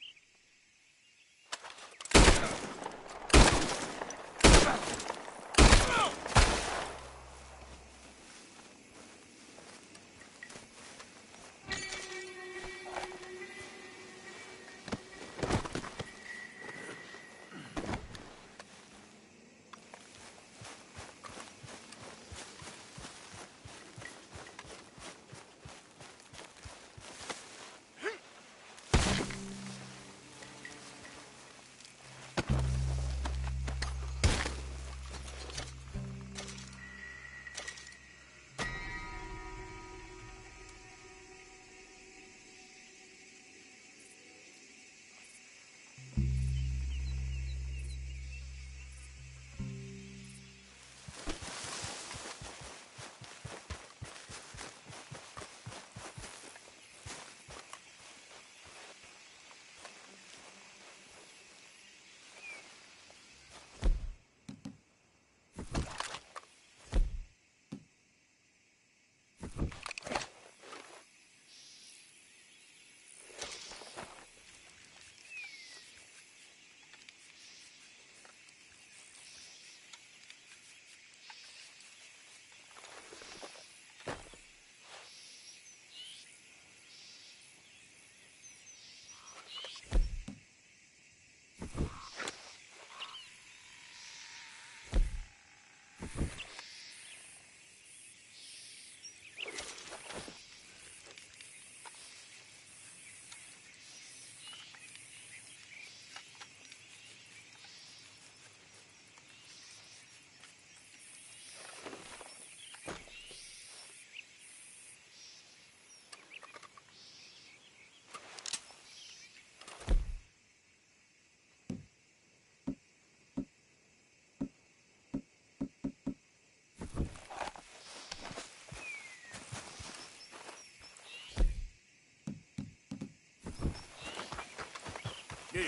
Yeah.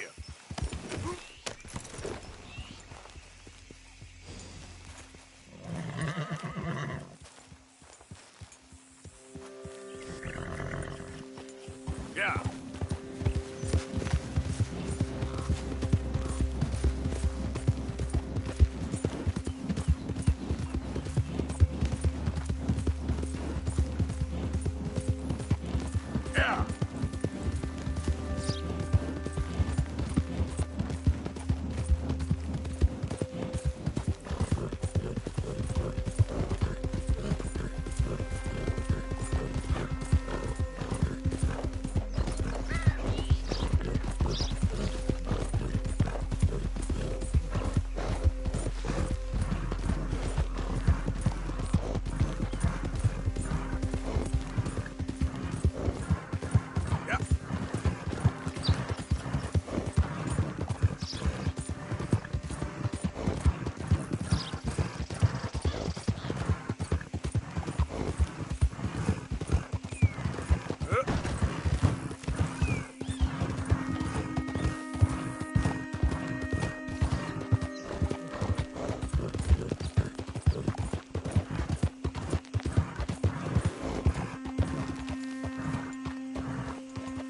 Yeah. Yeah.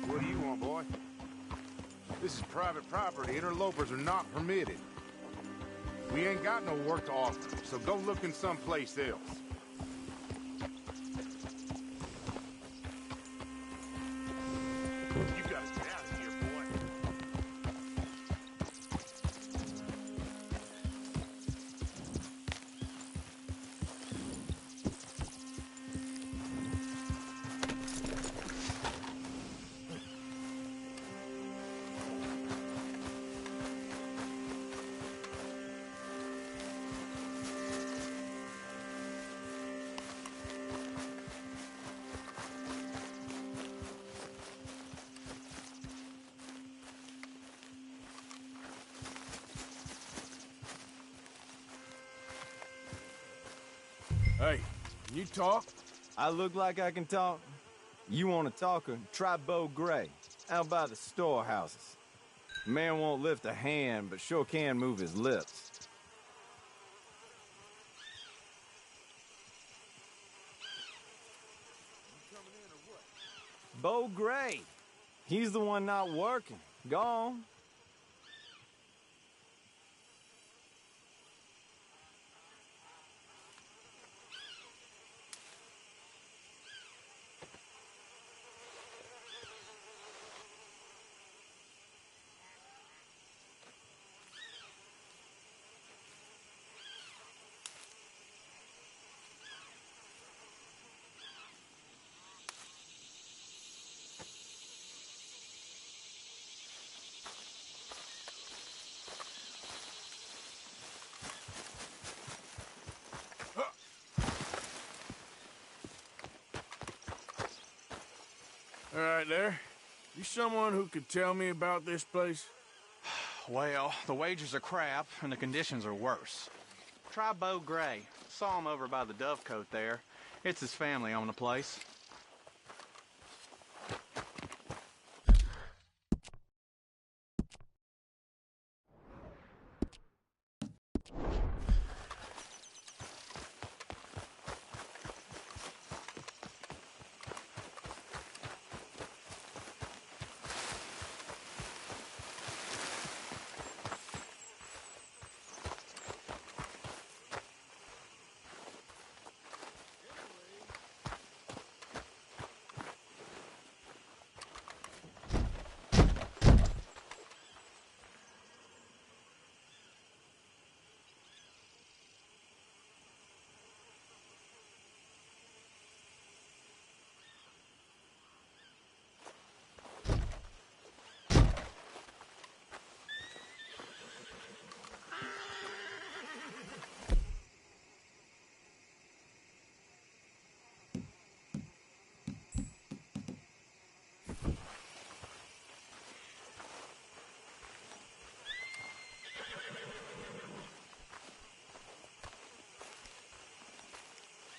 What do you want, boy? This is private property. Interlopers are not permitted. We ain't got no work to offer, so go looking someplace else. You gotta get out of here, boy. Hey, can you talk? I look like I can talk? You want to talk her? Try Bo Gray, out by the storehouses. Man won't lift a hand, but sure can move his lips. Bo Gray. He's the one not working. Gone. All right, there. You someone who could tell me about this place? Well, the wages are crap, and the conditions are worse. Try Bo Gray. Saw him over by the Dovecote there. It's his family own the place.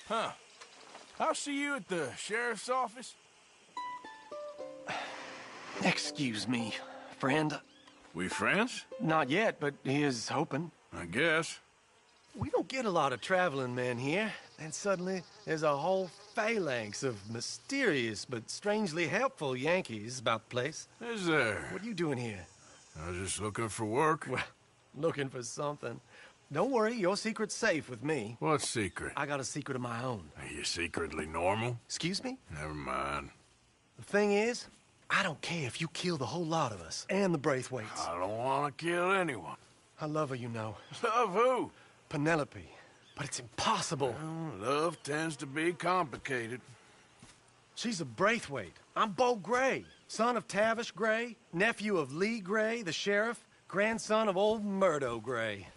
Huh. I'll see you at the sheriff's office. Excuse me, friend. We friends? Not yet, but he is hoping. I guess. We don't get a lot of traveling men here, and suddenly there's a whole phalanx of mysterious but strangely helpful Yankees about the place. Is there? What are you doing here? I was just looking for work. Well, looking for something. Don't worry, your secret's safe with me. What secret? I got a secret of my own. Are you secretly normal? Excuse me? Never mind. The thing is, I don't care if you kill the whole lot of us, and the Braithwaites. I don't want to kill anyone. I love her, you know. Love who? Penelope. But it's impossible. Well, love tends to be complicated. She's a Braithwaite. I'm Bo Gray, son of Tavish Gray, nephew of Lee Gray, the sheriff, grandson of old Murdo Gray.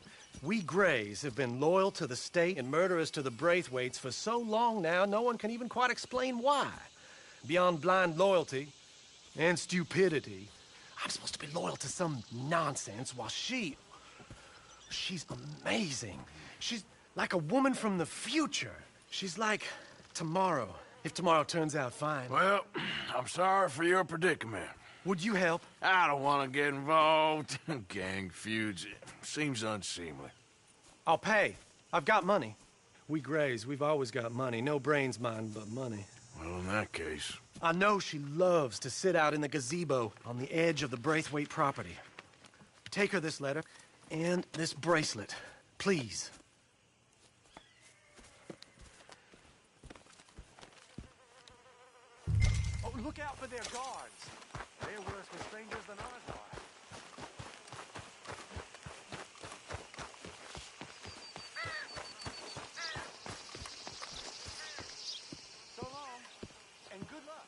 We Grays have been loyal to the state and murderers to the Braithwaites for so long now, no one can even quite explain why. Beyond blind loyalty and stupidity, I'm supposed to be loyal to some nonsense while she's amazing. She's like a woman from the future. She's like tomorrow, if tomorrow turns out fine. Well, I'm sorry for your predicament. Would you help? I don't want to get involved in gang feuds. It seems unseemly. I'll pay. I've got money. We Grays, we've always got money. No brains, mind, but money. Well, in that case... I know she loves to sit out in the gazebo on the edge of the Braithwaite property. Take her this letter and this bracelet. Please. Oh, look out for their guards. They're worse for strangers than ours are. So long, and good luck.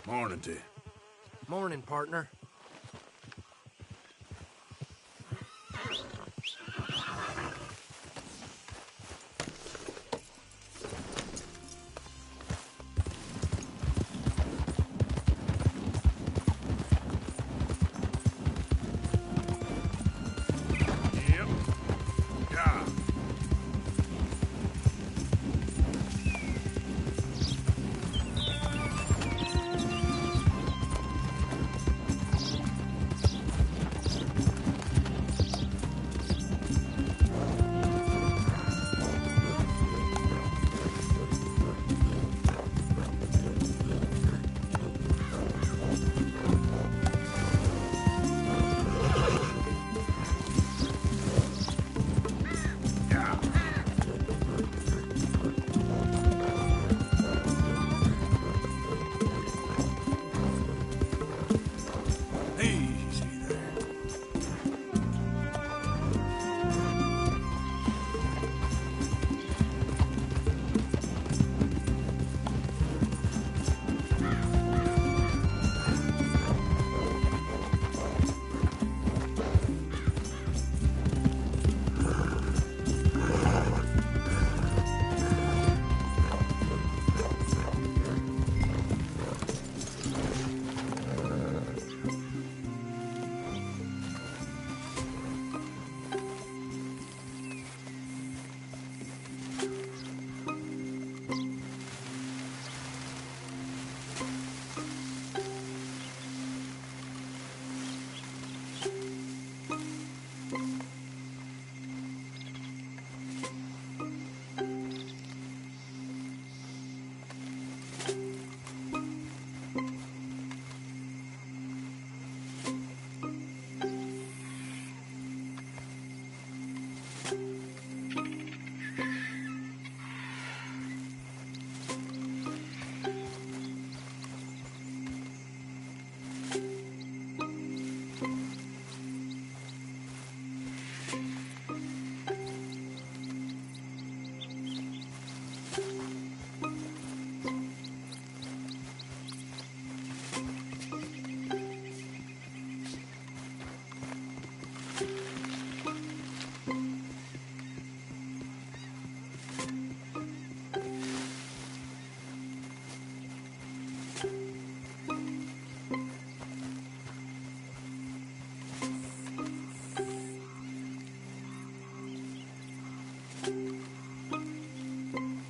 Morning to you. Morning, partner. Yep. Yeah.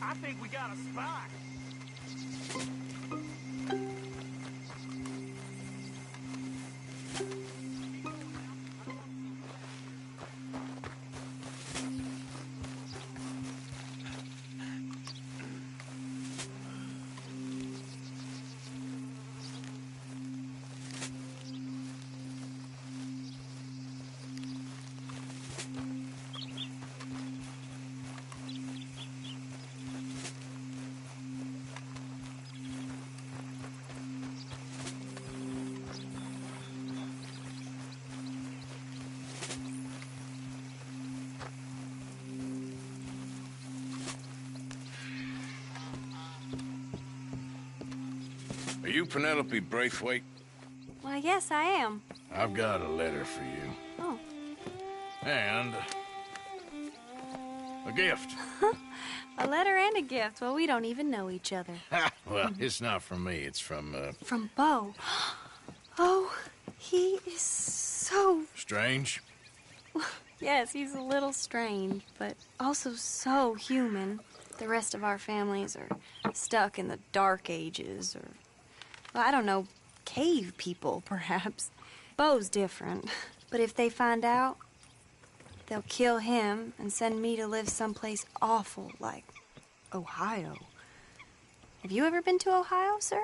I think we got a spot. Are you Penelope Braithwaite? Why, yes, I am. I've got a letter for you. Oh. And A gift. A letter and a gift. Well, we don't even know each other. Well, it's not from me. It's from, From Bo. Oh, he is so... Strange. Yes, he's a little strange, but also so human. The rest of our families are stuck in the dark ages, or, well, I don't know, cave people, perhaps. Bo's different, but if they find out, they'll kill him and send me to live someplace awful like Ohio. Have you ever been to Ohio, sir?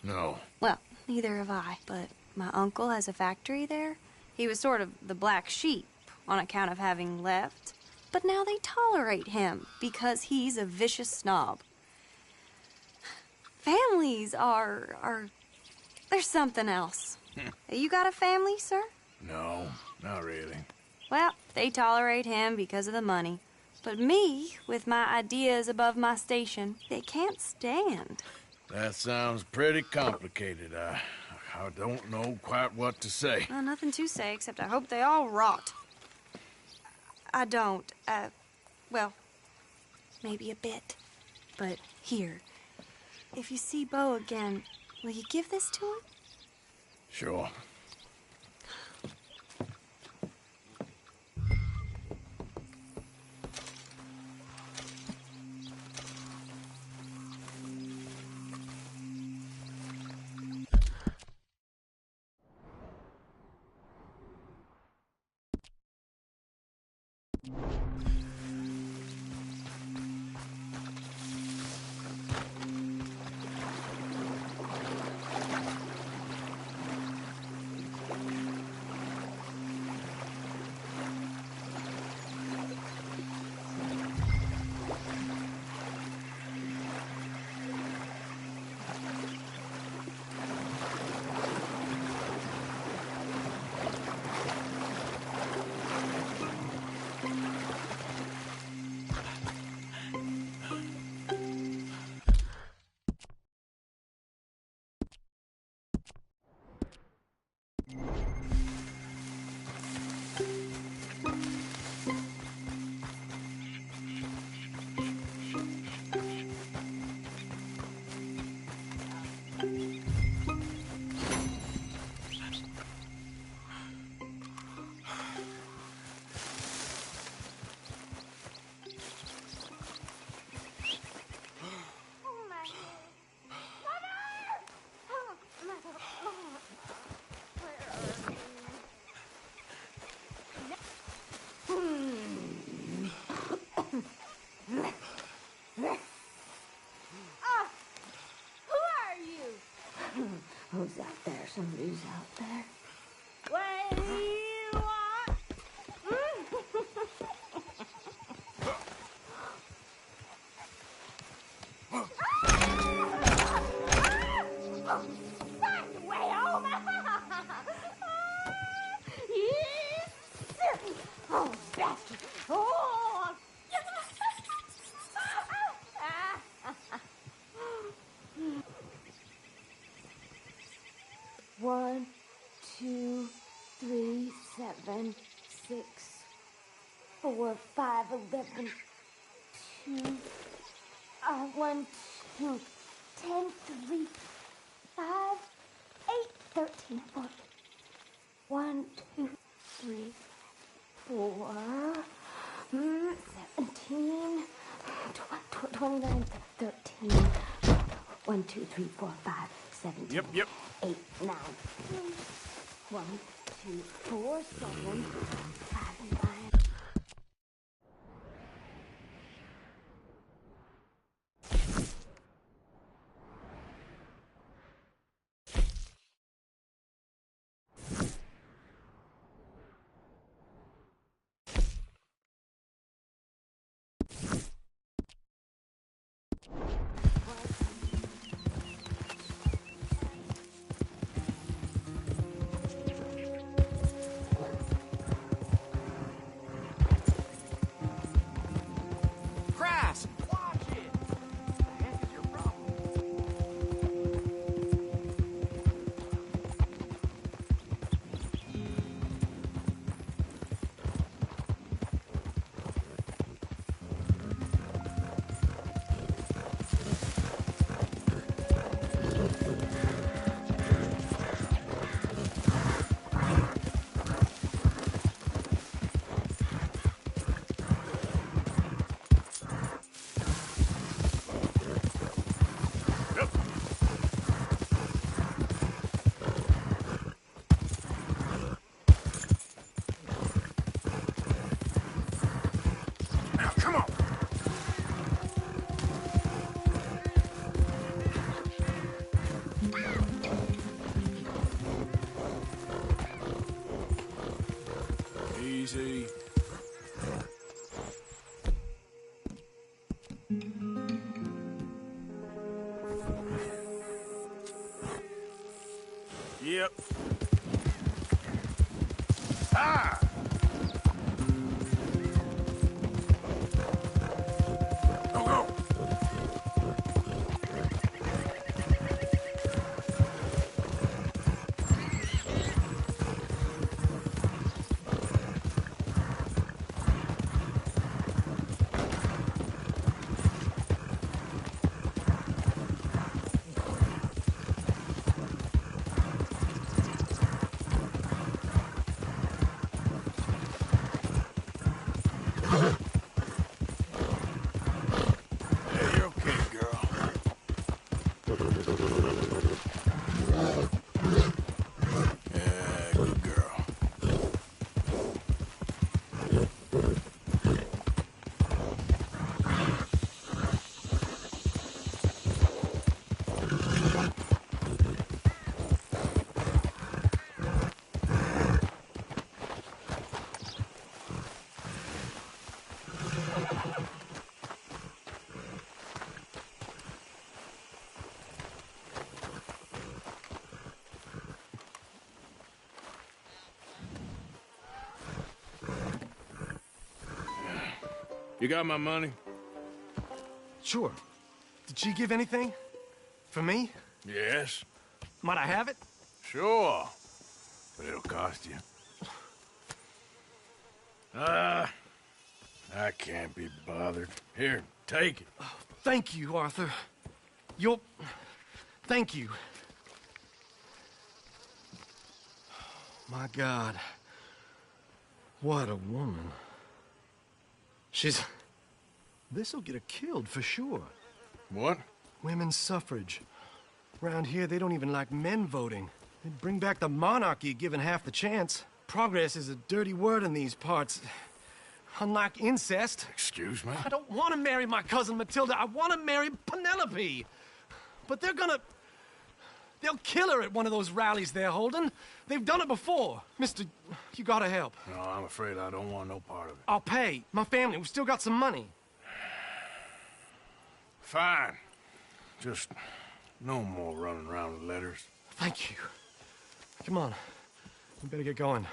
No. Well, neither have I, but my uncle has a factory there. He was sort of the black sheep on account of having left, but now they tolerate him because he's a vicious snob. Families there's something else. You got a family, sir? No, not really. Well, they tolerate him because of the money. But me, with my ideas above my station, they can't stand. That sounds pretty complicated. I don't know quite what to say. Well, nothing to say, except I hope they all rot. I don't. Well, maybe a bit. But here, if you see Bo again, will you give this to him? Sure. Who's out there? Somebody's out there. What do you want? That's the way home. You silly. Oh, bastard. Oh. 1, 2, 3, 7, 6, 4, 5, 11, 2, 1, 2, 10, 3, 5, 8, 13, 14. 1, 2, 3, 4, 17, 29, 13. 1, 2, 3, 4, 5, 17. Yep. 8, 9. 1, 2, 4, 7, 5, 9. Easy. Yep. Ah! Go, go! You got my money? Sure. Did she give anything? For me? Yes. Might I have it? Sure. But it'll cost you. I can't be bothered. Here, take it. Oh, thank you, Arthur. You'll... Thank you. My God. What a woman. She's... This'll get her killed for sure. What? Women's suffrage. Around here, they don't even like men voting. They'd bring back the monarchy given half the chance. Progress is a dirty word in these parts. Unlike incest. Excuse me? I don't want to marry my cousin Matilda. I want to marry Penelope. But they're gonna... They'll kill her at one of those rallies they're holding. They've done it before. Mister, you gotta help. No, I'm afraid I don't want no part of it. I'll pay. My family, we've still got some money. Fine. Just no more running around with letters. Thank you. Come on. We better get going.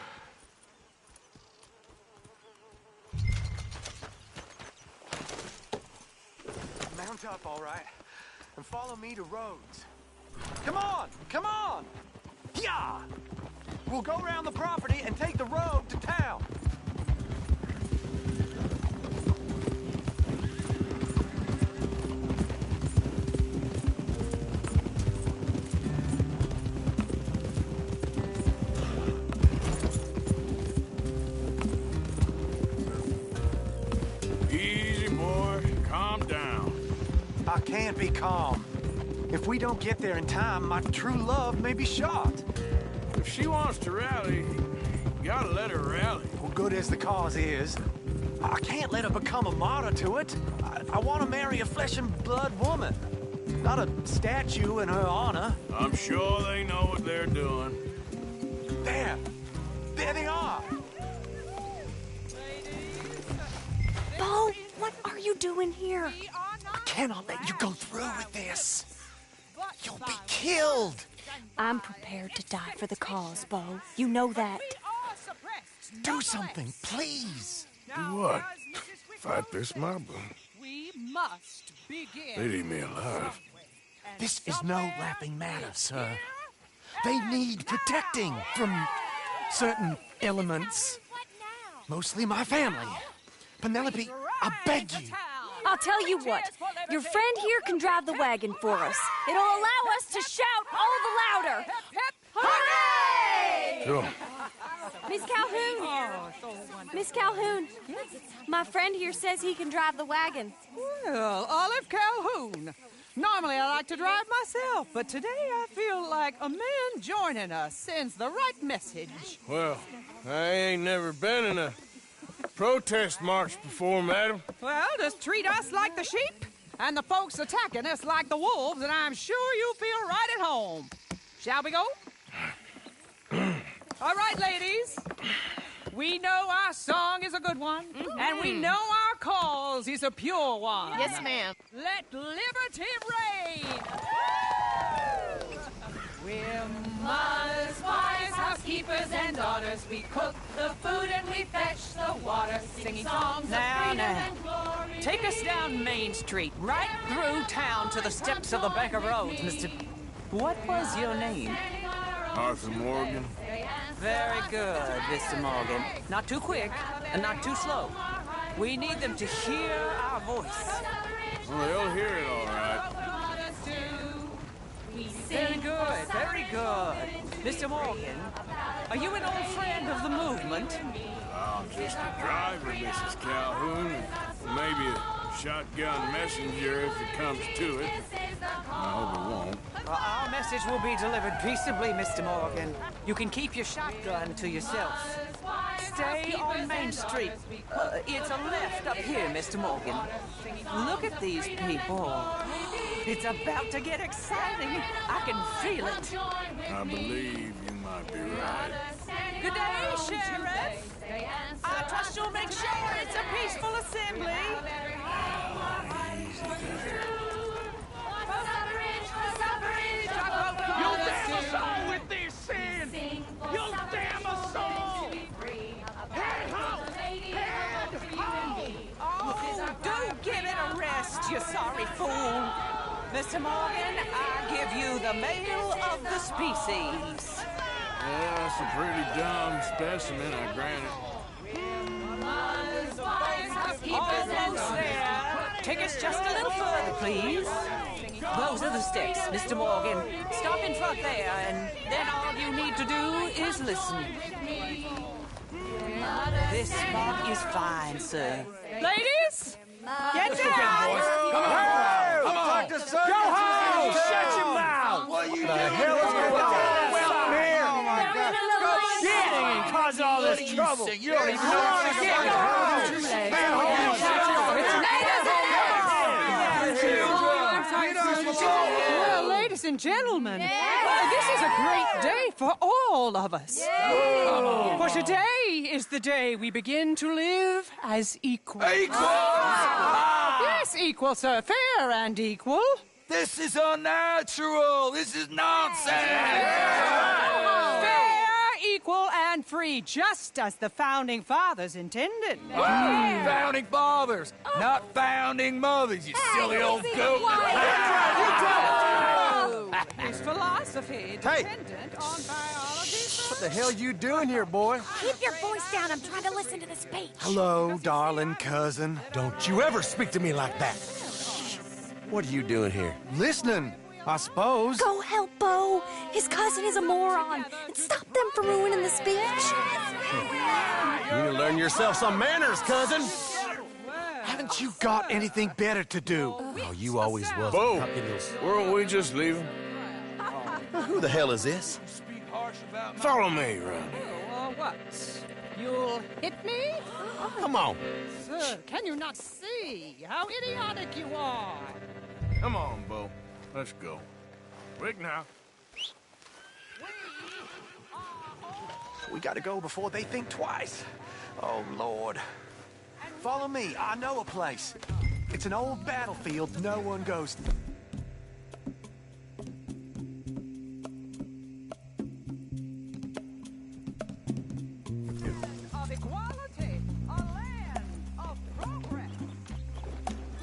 Mount up, all right, and follow me to Rhodes. Come on! Come on! Yeah! We'll go around the property and take the road to town. Easy, boy. Calm down. I can't be calm. If we don't get there in time, my true love may be shot. If she wants to rally, you gotta let her rally. Well, good as the cause is, I can't let her become a martyr to it. I want to marry a flesh and blood woman, not a statue in her honor. I'm sure they know what they're doing. There! There they are! Bo, what are you doing here? I cannot let you go through with this. You'll be killed. I'm prepared to die for the cause, Bo. You know that. Do something, please. Do what? Fight this mob? We must begin. They'd eat me alive. This is no laughing matter, sir. They need protecting from certain elements. Mostly my family. Penelope, I beg you. I'll tell you what. Your friend here can drive the wagon for us. It'll allow us to shout all the louder. Hooray! Sure. Miss Calhoun. Miss Calhoun. My friend here says he can drive the wagon. Well, Olive Calhoun. Normally I like to drive myself, but today I feel like a man joining us sends the right message. Well, I ain't never been in a protest march before, madam. Well, just treat us like the sheep, and the folks attacking us like the wolves, and I'm sure you feel right at home. Shall we go? All right, ladies. We know our song is a good one, and we know our cause is a pure one. Yes, ma'am. Let liberty reign! We're mothers, wives, housekeepers, and daughters. We cook the food and we fetch the water, singing songs of freedom and glory. Take us down Main Street, right through town to the steps of the Banker Road, Mr. What was your name? Arthur Morgan. Very good, Mr. Morgan. Not too quick and not too slow. We need them to hear our voice. Well, they'll hear it all right. Very good, very good. Mr. Morgan, are you an old friend of the movement? I'm just a driver, Mrs. Calhoun, and maybe a shotgun messenger if it comes to it. I hope it won't. Well, our message will be delivered peaceably, Mr. Morgan. You can keep your shotgun to yourself. Stay on Main Street. It's a left up here, Mr. Morgan. Look at these people. It's about to get exciting. I can feel it. I believe you might be right. Good day, Sheriff. I trust you'll make sure it's a peaceful assembly. You'll damn us all with this sin! You'll damn us all! Head home! Head home! Oh, do give it a rest, you sorry fool. Mr. Morgan, I give you the male of the species. Yeah, that's a pretty dumb specimen, I grant it. Almost there. Take us just a little further, please. Those are the steps, Mr. Morgan. Stop in front there, and then all you need to do is listen. This spot is fine, sir. Ladies, get down! Come on! Go home! Shut your mouth! What are you The hell is going on? Well, here! Oh, my God. Kidding and cause all this trouble. You don't even know what to get. Well, ladies and gentlemen, this is a great day for all of us. For today is the day we begin to live as equals. Yes, equal, sir. Fair and equal. This is unnatural! This is nonsense! Fair, equal, and free, just as the Founding Fathers intended. Founding fathers, not founding mothers, you silly old goat! His philosophy dependent on biology. What the hell you doing here, boy? Keep your voice down. I'm trying to listen to the speech. Hello, darling cousin. Don't you ever speak to me like that. What are you doing here? Listening, I suppose. Go help Bo. His cousin is a moron. And stop them from ruining the speech. You need to learn yourself some manners, cousin. Haven't you got anything better to do? Oh, you always was. Bo, weren't we just leaving? Who the hell is this? Follow me, Ronnie. What? You'll hit me? Come on. Sir, can you not see how idiotic you are? Come on, Bo. Let's go. Quick now. We gotta go before they think twice. Oh, Lord. Follow me. I know a place. It's an old battlefield no one goes to. Of equality, a land of progress.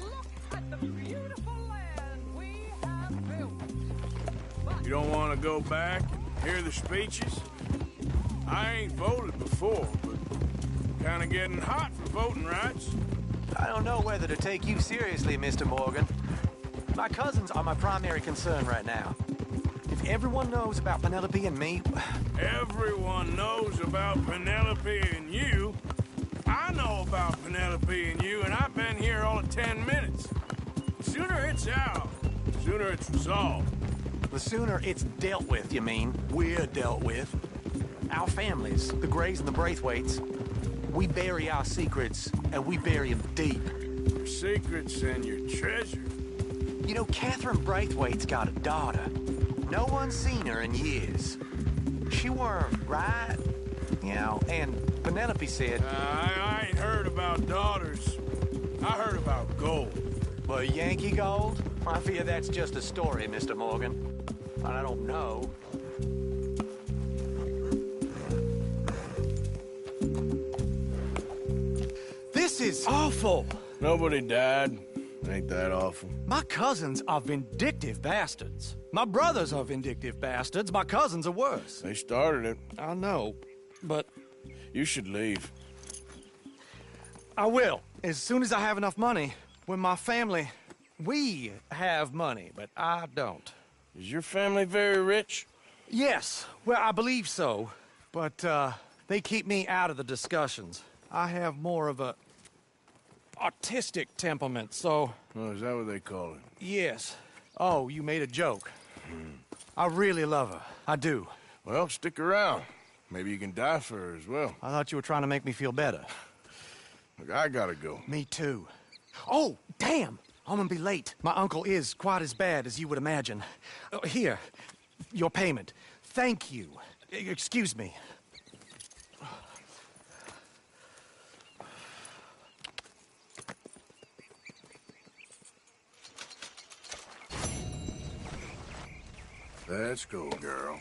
Look at the beautiful land we have built. You don't want to go back and hear the speeches? I ain't voted before, but kind of getting hot for voting rights. I don't know whether to take you seriously, Mr. Morgan. My cousins are my primary concern right now. If everyone knows about Penelope and me... Everyone knows about Penelope and you. I know about Penelope and you, and I've been here all of 10 minutes. The sooner it's out, the sooner it's resolved. The sooner it's dealt with, you mean? We're dealt with. Our families, the Grays and the Braithwaites, we bury our secrets, and we bury them deep. Your secrets and your treasure. You know, Catherine Braithwaite's got a daughter. No one's seen her in years. She weren't right. You know, and Penelope said... I ain't heard about daughters. I heard about gold. Well, Yankee gold? I fear that's just a story, Mr. Morgan. But I don't know. This is awful. Nobody died. Ain't that awful? My cousins are vindictive bastards. My brothers are vindictive bastards. My cousins are worse. They started it. I know, but... You should leave. I will, as soon as I have enough money. When my family... We have money, but I don't. Is your family very rich? Yes, well, I believe so. But, they keep me out of the discussions. I have more of a... artistic temperament, so... Oh, is that what they call it? Yes. Oh, you made a joke. I really love her. I do. Well, stick around. Maybe you can die for her as well. I thought you were trying to make me feel better. Look, I gotta go. Me too. Oh, damn! I'm gonna be late. My uncle is quite as bad as you would imagine. Here, your payment. Thank you. Excuse me. Let's go, girl.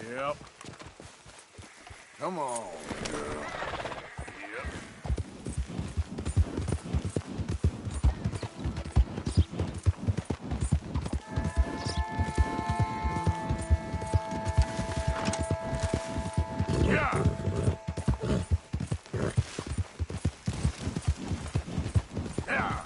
Yep. Come on, girl. Yep. Yeah. Yeah.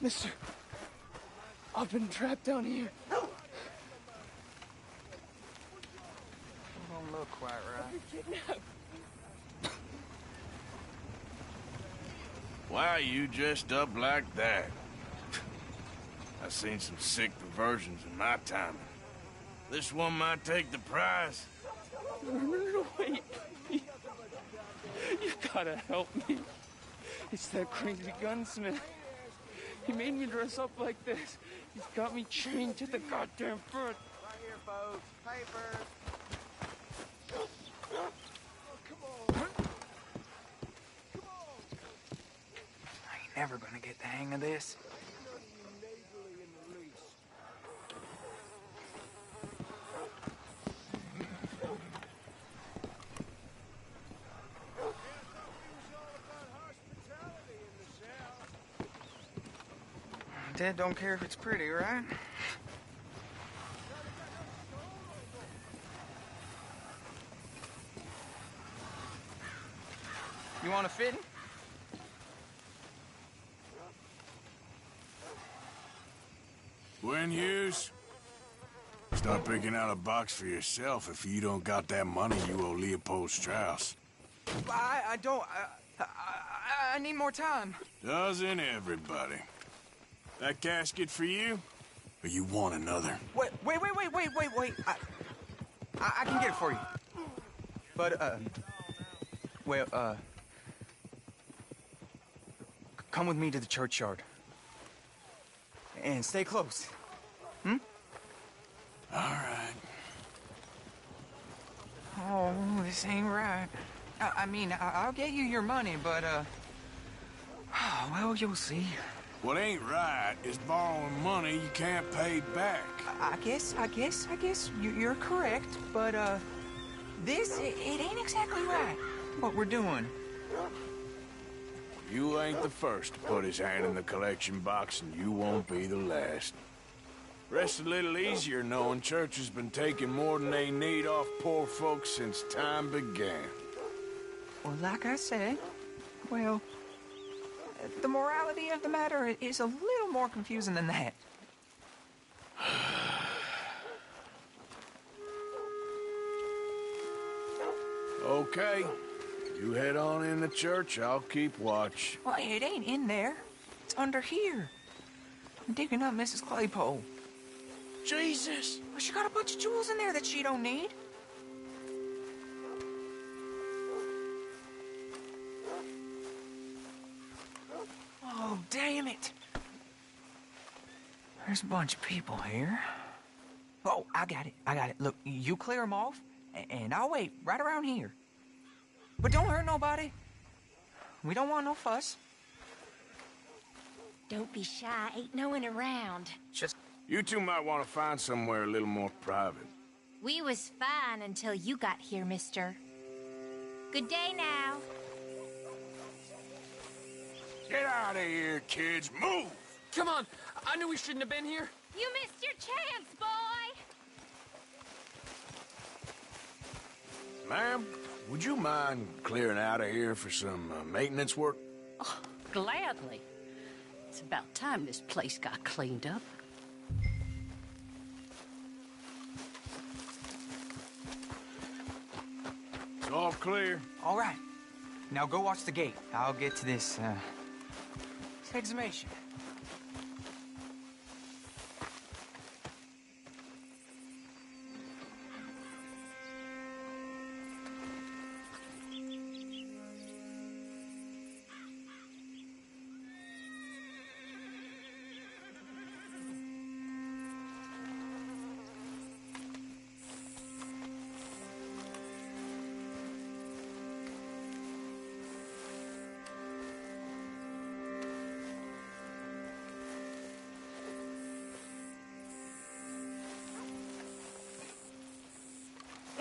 Mister, I've been trapped down here. Don't look quite right. I've been kidnapped. Why are you dressed up like that? I've seen some sick perversions in my time. This one might take the prize. No, wait. You gotta help me. It's that crazy gunsmith. He made me dress up like this. He's got me chained to the goddamn foot. Right here, folks. Papers. I ain't never gonna get the hang of this. Dad don't care if it's pretty, right? You want a fitting? Gwen Hughes, start picking out a box for yourself if you don't got that money you owe Leopold Strauss. I don't... I need more time. Doesn't everybody? That casket for you? Or you want another? Wait. I can get it for you. But, come with me to the churchyard. And stay close. Hmm? All right. Oh, this ain't right. I mean, I'll get you your money, but, well, you'll see. What ain't right is borrowing money you can't pay back. I guess you're correct, but, it ain't exactly right, what we're doing. You ain't the first to put his hand in the collection box, and you won't be the last. Rest a little easier knowing church has been taking more than they need off poor folks since time began. Well, like I said, well, the morality of the matter is a little more confusing than that. Okay. You head on in the church, I'll keep watch. Well, it ain't in there. It's under here. I'm digging up Mrs. Claypole. Jesus! Well, she got a bunch of jewels in there that she don't need. Oh, damn it. There's a bunch of people here. Oh, I got it. Look, you clear them off, and I'll wait right around here. But don't hurt nobody. We don't want no fuss. Don't be shy. Ain't no one around. Just... You two might want to find somewhere a little more private. We was fine until you got here, mister. Good day now. Get out of here, kids. Move! Come on. I knew we shouldn't have been here. You missed your chance, boy! Ma'am, would you mind clearing out of here for some maintenance work? Oh, gladly. It's about time this place got cleaned up. It's all clear. All right. Now go watch the gate. I'll get to this exhumation.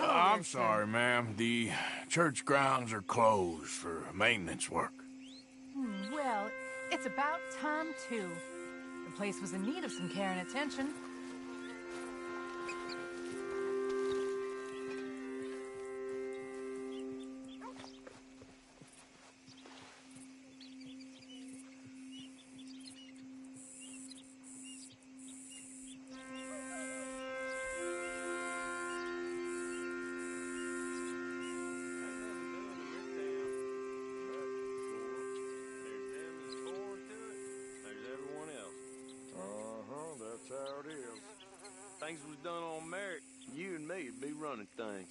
I'm sorry, ma'am. The church grounds are closed for maintenance work. Well, it's about time, too. The place was in need of some care and attention. How it is. Things was done on merit, you and me'd be running things.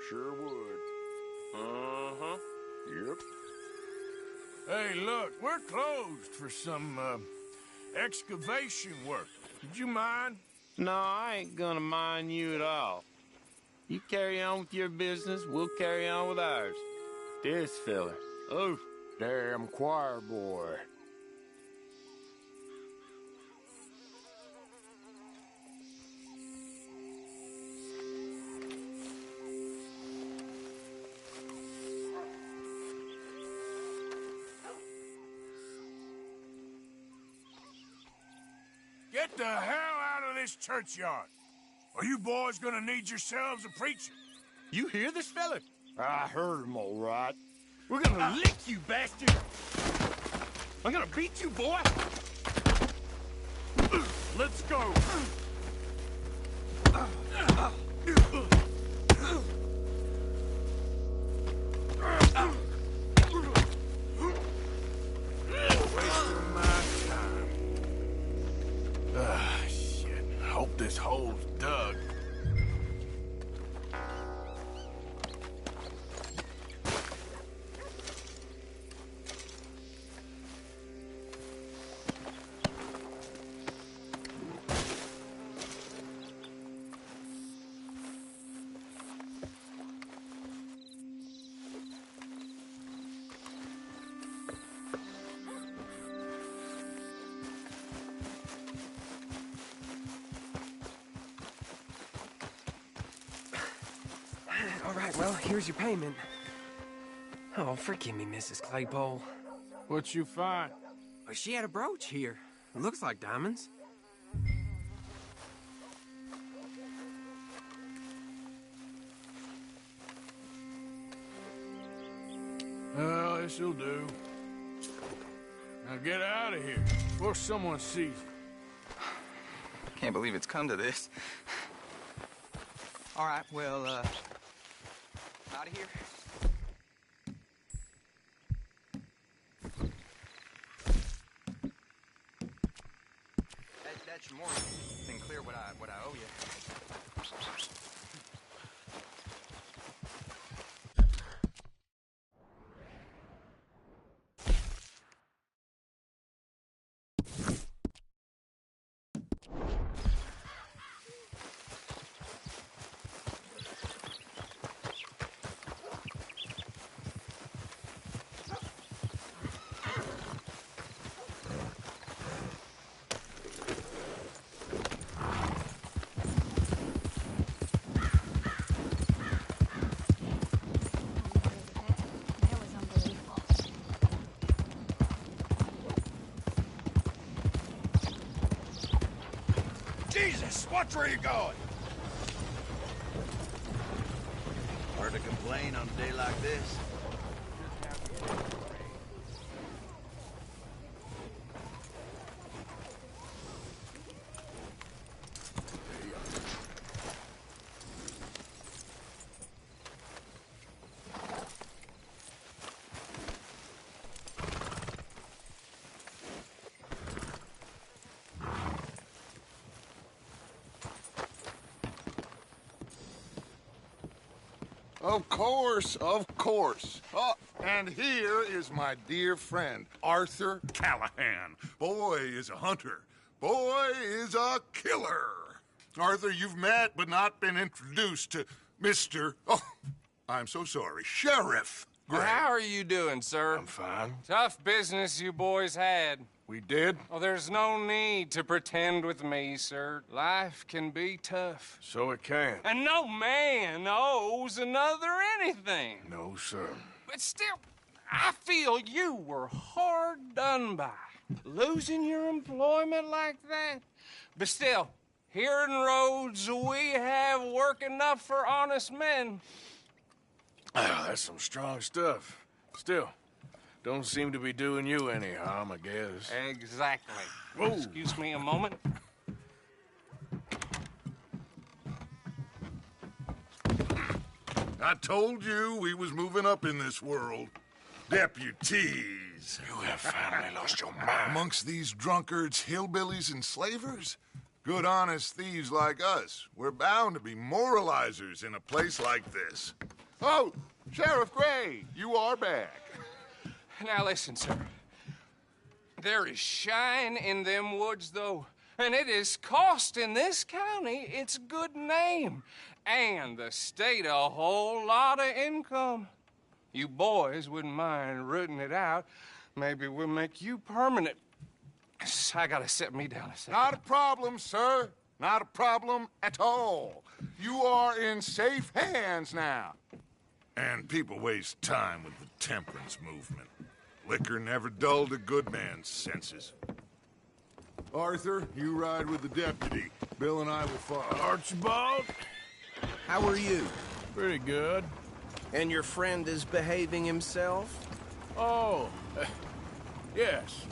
Sure would. Uh-huh. Yep. Hey, look, we're closed for some, excavation work. Would you mind? No, I ain't gonna mind you at all. You carry on with your business, we'll carry on with ours. This fella. Oh, damn choir boy. the hell out of this churchyard. Are you boys gonna need yourselves a preacher? You hear this fella? I heard him all right. We're gonna lick you, bastard! I'm gonna beat you, boy! Let's go. Wasting my time. Shit. Hope this hole's dug. All right, well, here's your payment. Oh, forgive me, Mrs. Claypole. What'd you find? Well, she had a brooch here. It looks like diamonds. Well, this'll do. Now get out of here before someone sees you. Can't believe it's come to this. All right, well, out of here. That's your morning. Then clear what I owe you. Jesus, watch where you're going. Hard to complain on a day like this. Of course, of course. Oh, and here is my dear friend, Arthur Callahan. Boy is a hunter. Boy is a killer. Arthur, you've met but not been introduced to Mr. Oh, I'm so sorry, Sheriff Gray. How are you doing, sir? I'm fine. Tough business you boys had. We did? Oh, there's no need to pretend with me, sir. Life can be tough. So it can. And no man owes another anything. No, sir. But still, I feel you were hard done by. Losing your employment like that. But still, here in Rhodes, we have work enough for honest men. Oh, that's some strong stuff. Still, don't seem to be doing you any harm, I guess. Exactly. Whoa. Excuse me a moment. I told you we was moving up in this world. Deputies. You have finally lost your mind. Amongst these drunkards, hillbillies, and slavers? Good, honest thieves like us. We're bound to be moralizers in a place like this. Oh, Sheriff Gray, you are back. Now listen, sir. There is shine in them woods, though, and it is costing this county its good name and the state a whole lot of income. You boys wouldn't mind rooting it out. Maybe we'll make you permanent. I gotta sit me down a second. Not a problem, sir. Not a problem at all. You are in safe hands now. And people waste time with the temperance movement. Liquor never dulled a good man's senses. Arthur, you ride with the deputy. Bill and I will follow. Archibald? How are you? Pretty good. And your friend is behaving himself? Oh, yes.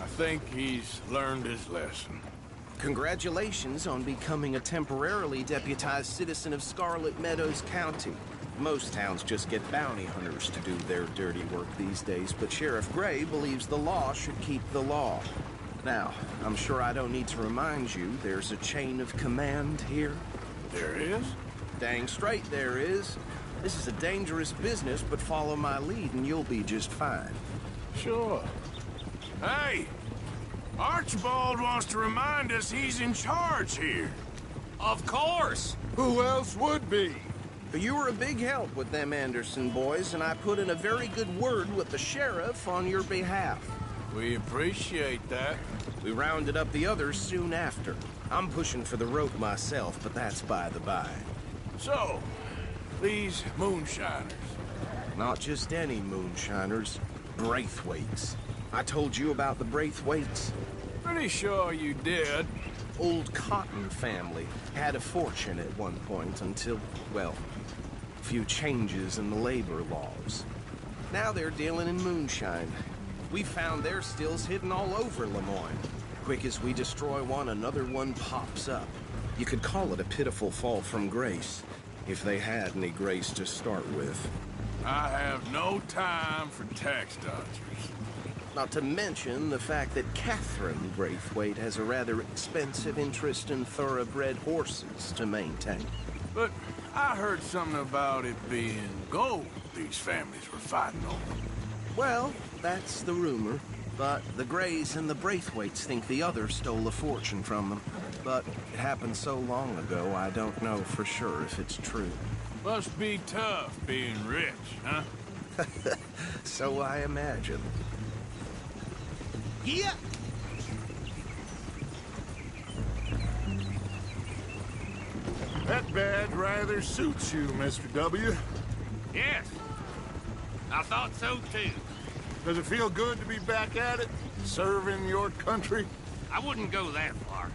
I think he's learned his lesson. Congratulations on becoming a temporarily deputized citizen of Scarlet Meadows County. Most towns just get bounty hunters to do their dirty work these days, but Sheriff Gray believes the law should keep the law. Now, I'm sure I don't need to remind you there's a chain of command here. There is? Dang straight there is. This is a dangerous business, but follow my lead and you'll be just fine. Sure. Hey! Archibald wants to remind us he's in charge here. Of course! Who else would be? You were a big help with them Anderson boys, and I put in a very good word with the sheriff on your behalf. We appreciate that. We rounded up the others soon after. I'm pushing for the rope myself, but that's by the by. So, these moonshiners. Not just any moonshiners, Braithwaites. I told you about the Braithwaites? Pretty sure you did. Old Cotton family had a fortune at one point until, well, a few changes in the labor laws. Now they're dealing in moonshine. We found their stills hidden all over Lemoyne. Quick as we destroy one, another one pops up. You could call it a pitiful fall from grace, if they had any grace to start with. I have no time for tax dodgers. Not to mention the fact that Catherine Braithwaite has a rather expensive interest in thoroughbred horses to maintain. But I heard something about it being gold these families were fighting over. Well, that's the rumor. But the Grays and the Braithwaites think the others stole a fortune from them. But it happened so long ago, I don't know for sure if it's true. Must be tough being rich, huh? So I imagine. Yeah! That badge rather suits you, Mr. W. Yes. I thought so, too. Does it feel good to be back at it? Serving your country? I wouldn't go that far.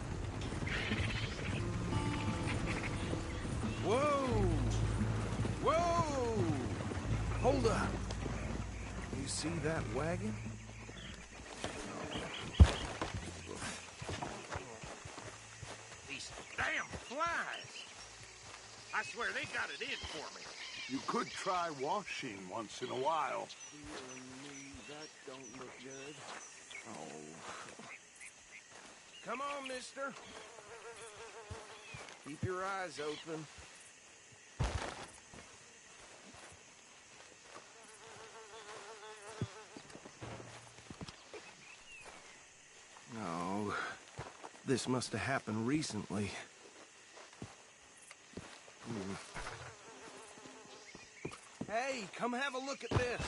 Whoa! Whoa! Hold up. You see that wagon? These damn flies. I swear they got it in for me. You could try washing once in a while. That don't look good. Oh. Come on, mister. Keep your eyes open. No. This must have happened recently. Hey, come have a look at this.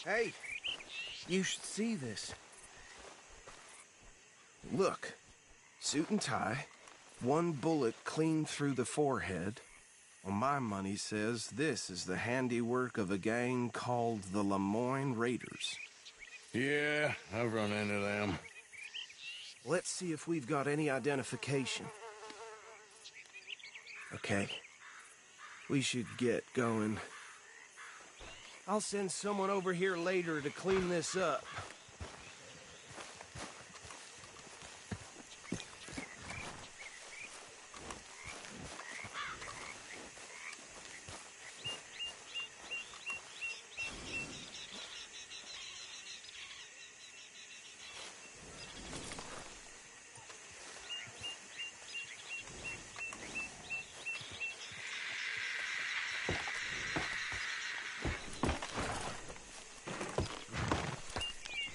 Hey, you should see this. Look, suit and tie, one bullet clean through the forehead. Well, my money says this is the handiwork of a gang called the Lemoyne Raiders. Yeah, I've run into them. Let's see if we've got any identification. Okay. We should get going. I'll send someone over here later to clean this up.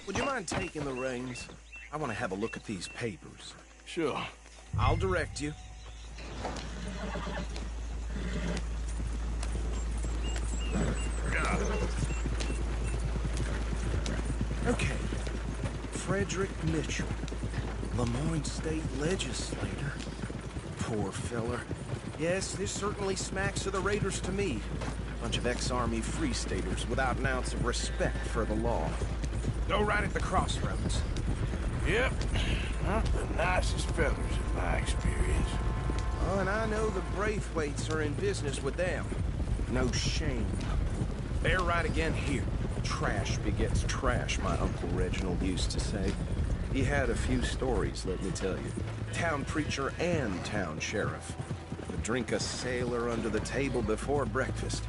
Would you mind taking the reins? I want to have a look at these papers. Sure. I'll direct you. Okay. Frederick Mitchell, Lemoyne State Legislator. Poor feller. Yes, this certainly smacks of the Raiders to me. Bunch of ex-Army Free Staters without an ounce of respect for the law. Go right at the crossroads. Yep. Not the nicest fellas in my experience. Oh, and I know the Braithwaites are in business with them. No shame. They're right again here. Trash begets trash, my Uncle Reginald used to say. He had a few stories, let me tell you. Town preacher and town sheriff. Would drink a sailor under the table before breakfast.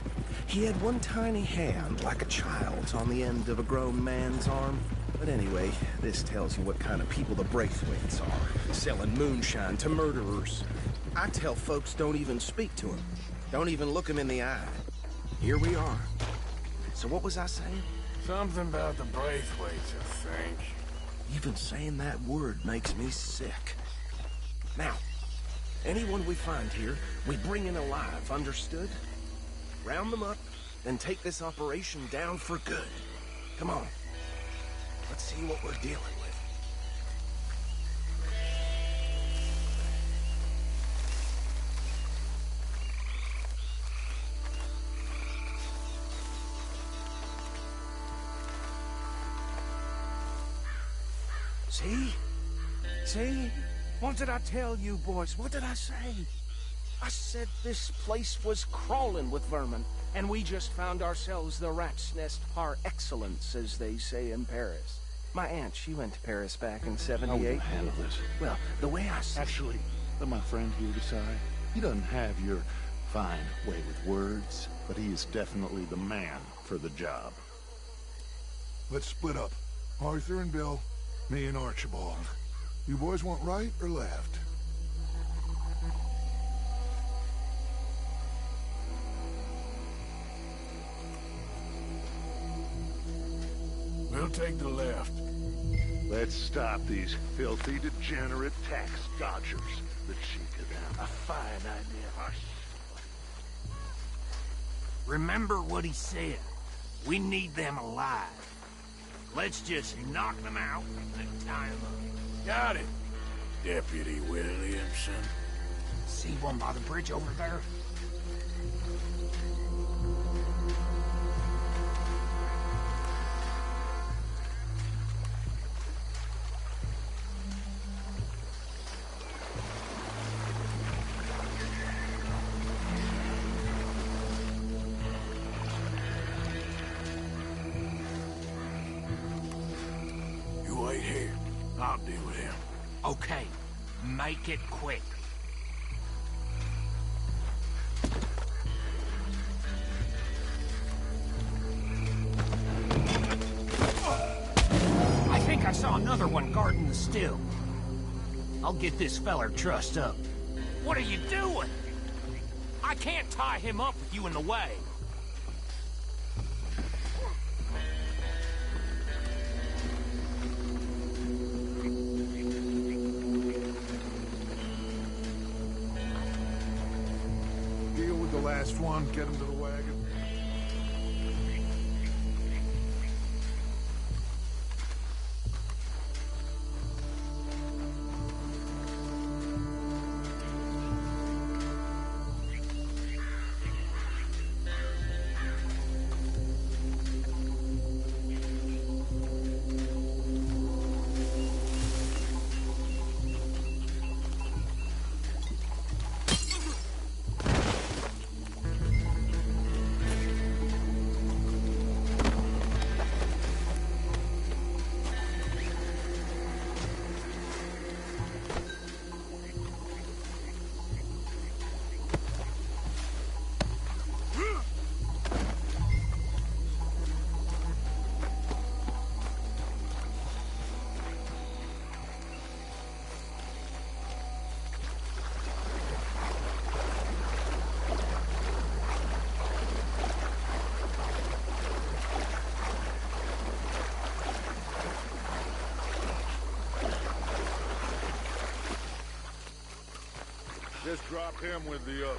He had one tiny hand, like a child's, on the end of a grown man's arm. But anyway, this tells you what kind of people the Braithwaites are. Selling moonshine to murderers. I tell folks don't even speak to him. Don't even look him in the eye. Here we are. So what was I saying? Something about the Braithwaites, I think. Even saying that word makes me sick. Now, anyone we find here, we bring in alive, understood? Round them up, then take this operation down for good. Come on. Let's see what we're dealing with. See? See? What did I tell you, boys? What did I say? I said this place was crawling with vermin, and we just found ourselves the rat's nest par excellence, as they say in Paris. My aunt, she went to Paris back in '78. How will you handle this? Well, the way I see... Actually, let my friend here decide. He doesn't have your fine way with words, but he is definitely the man for the job. Let's split up. Arthur and Bill, me and Archibald. You boys want right or left? We'll take the left. Let's stop these filthy, degenerate tax dodgers. The cheek of them. A fine idea. Remember what he said. We need them alive. Let's just knock them out and tie them up. Got it, Deputy Williamson. See one by the bridge over there? Wait here. I'll deal with him. Okay. Make it quick. I think I saw another one guarding the still. I'll get this feller trussed up. What are you doing? I can't tie him up with you in the way. Last one, get him to the wagon. Just drop him with the others.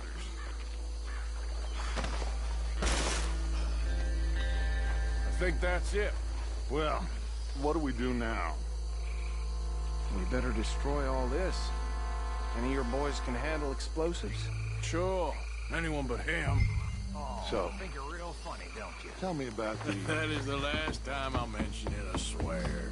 I think that's it. Well, what do we do now? We better destroy all this. Any of your boys can handle explosives? Sure. Anyone but him. Oh, So, I think you're real funny, don't you? tell me about the... That is the last time I'll mention it, I swear.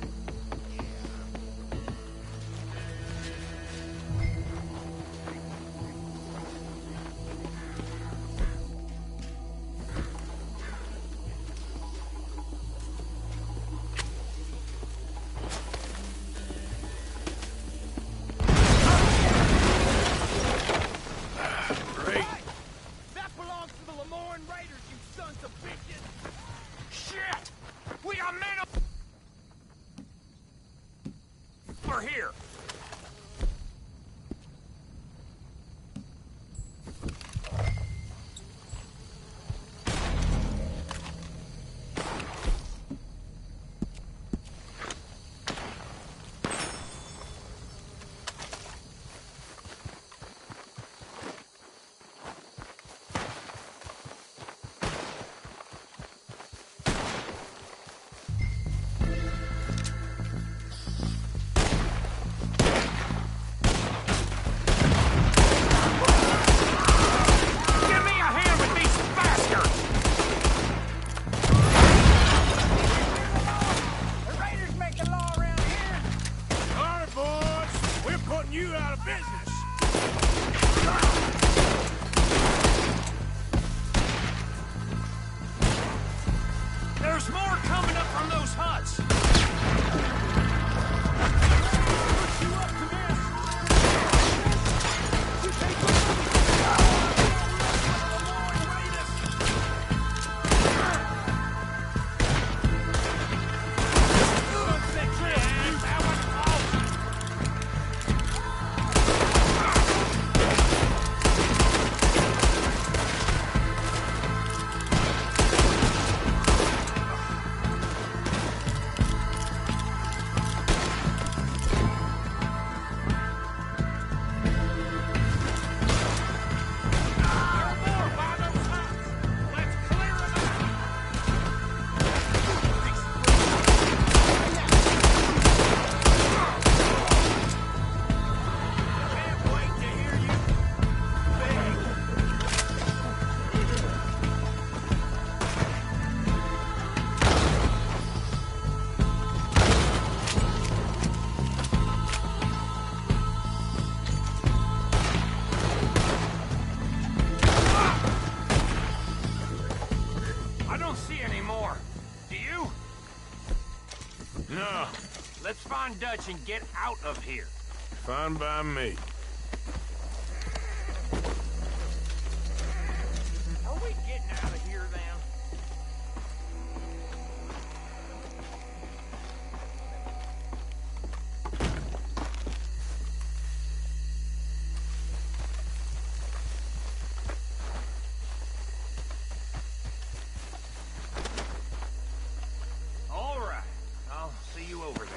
over here. There's more coming up from those huts. No. Let's find Dutch and get out of here. Fine by me. Are we getting out of here, then? All right. I'll see you over there.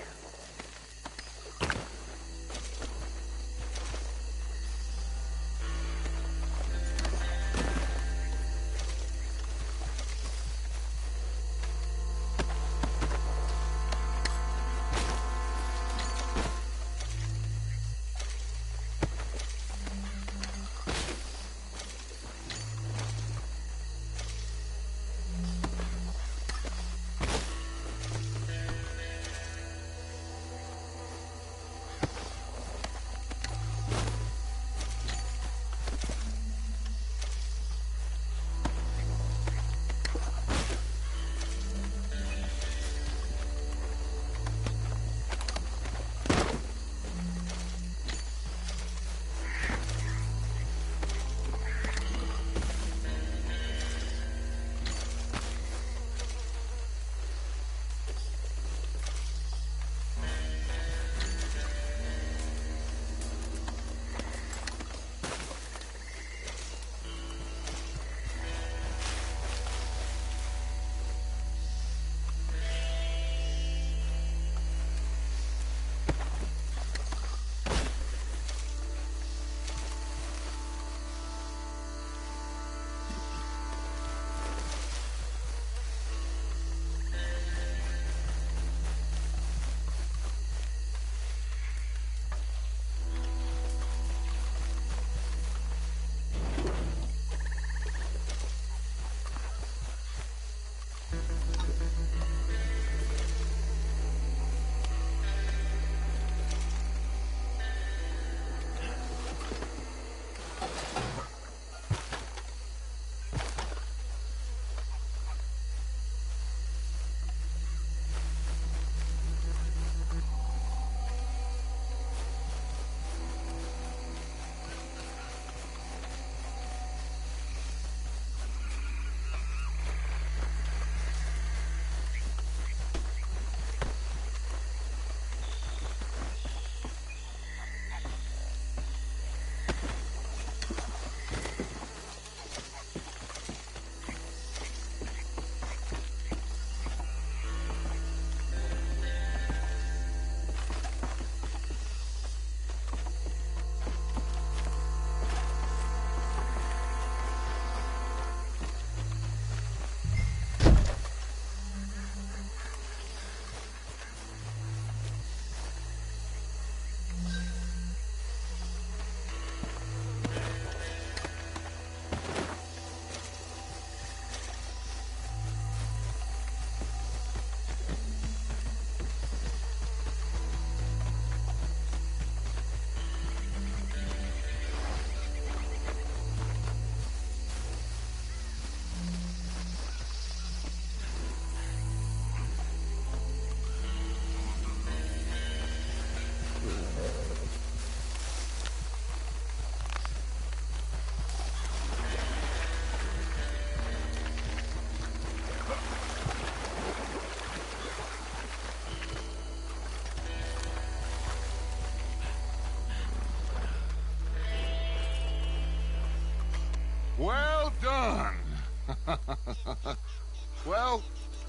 Well,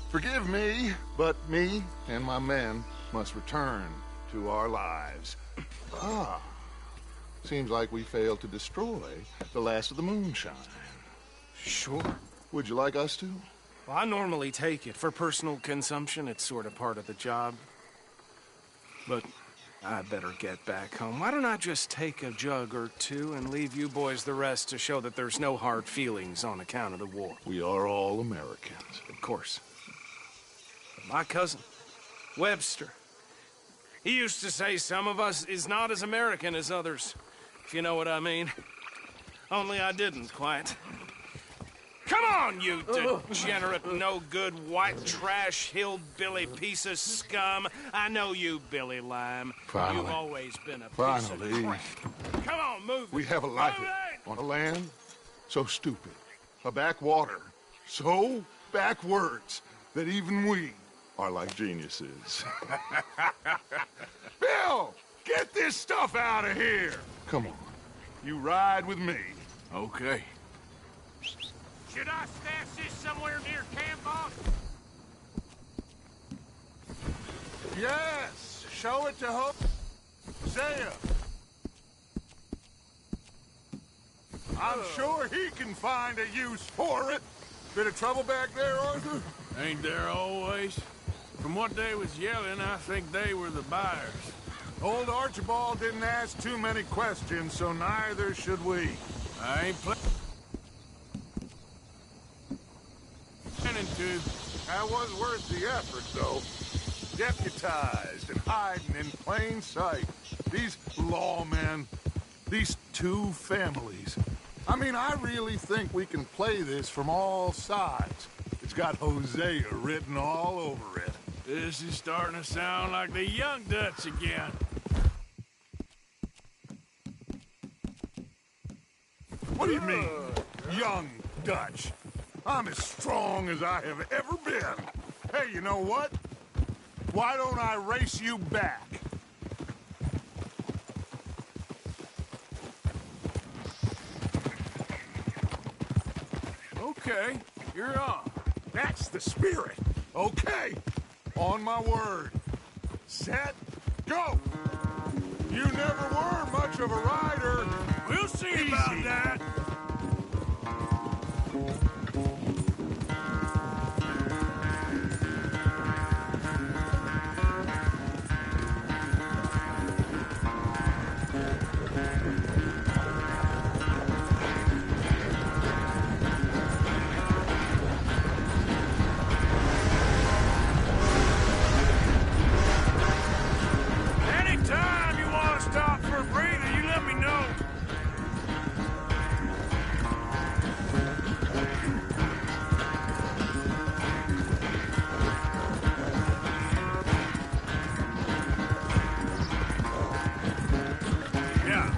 forgive me, but me and my men must return to our lives. Seems like we failed to destroy the last of the moonshine. Sure. Would you like us to? Well, I normally take it. For personal consumption, it's sort of part of the job. But I better get back home. Why don't I just take a jug or two and leave you boys the rest to show that there's no hard feelings on account of the war? We are all Americans. Of course. But my cousin, Webster, he used to say some of us is not as American as others, if you know what I mean. Only I didn't quite. Come on, you degenerate, no-good, white trash, hillbilly piece of scum. I know you, Billy Lime. Finally. You've always been a piece Finally. of crap. Come on, move We it. have a life Move it. on a land so stupid, a backwater so backwards that even we are like geniuses. Bill, get this stuff out of here. Come on, you ride with me. Okay. Should I stash this somewhere near camp, boss? Yes, show it to Hosea. I'm sure he can find a use for it. Bit of trouble back there, Arthur? Ain't there always? From what they was yelling, I think they were the buyers. Old Archibald didn't ask too many questions, so neither should we. I ain't planning to. That was worth the effort, though. Deputized and hiding in plain sight. These lawmen, these two families. I mean, I really think we can play this from all sides. It's got Hosea written all over it. This is starting to sound like the Young Dutch again. What do you mean, Young Dutch? I'm as strong as I have ever been. Hey, you know what? Why don't I race you back? Okay, you're on. That's the spirit. Okay, on my word. Set, go! You never were much of a rider. We'll see Easy. about that. Anytime you want to stop for a breather, you let me know. Yeah.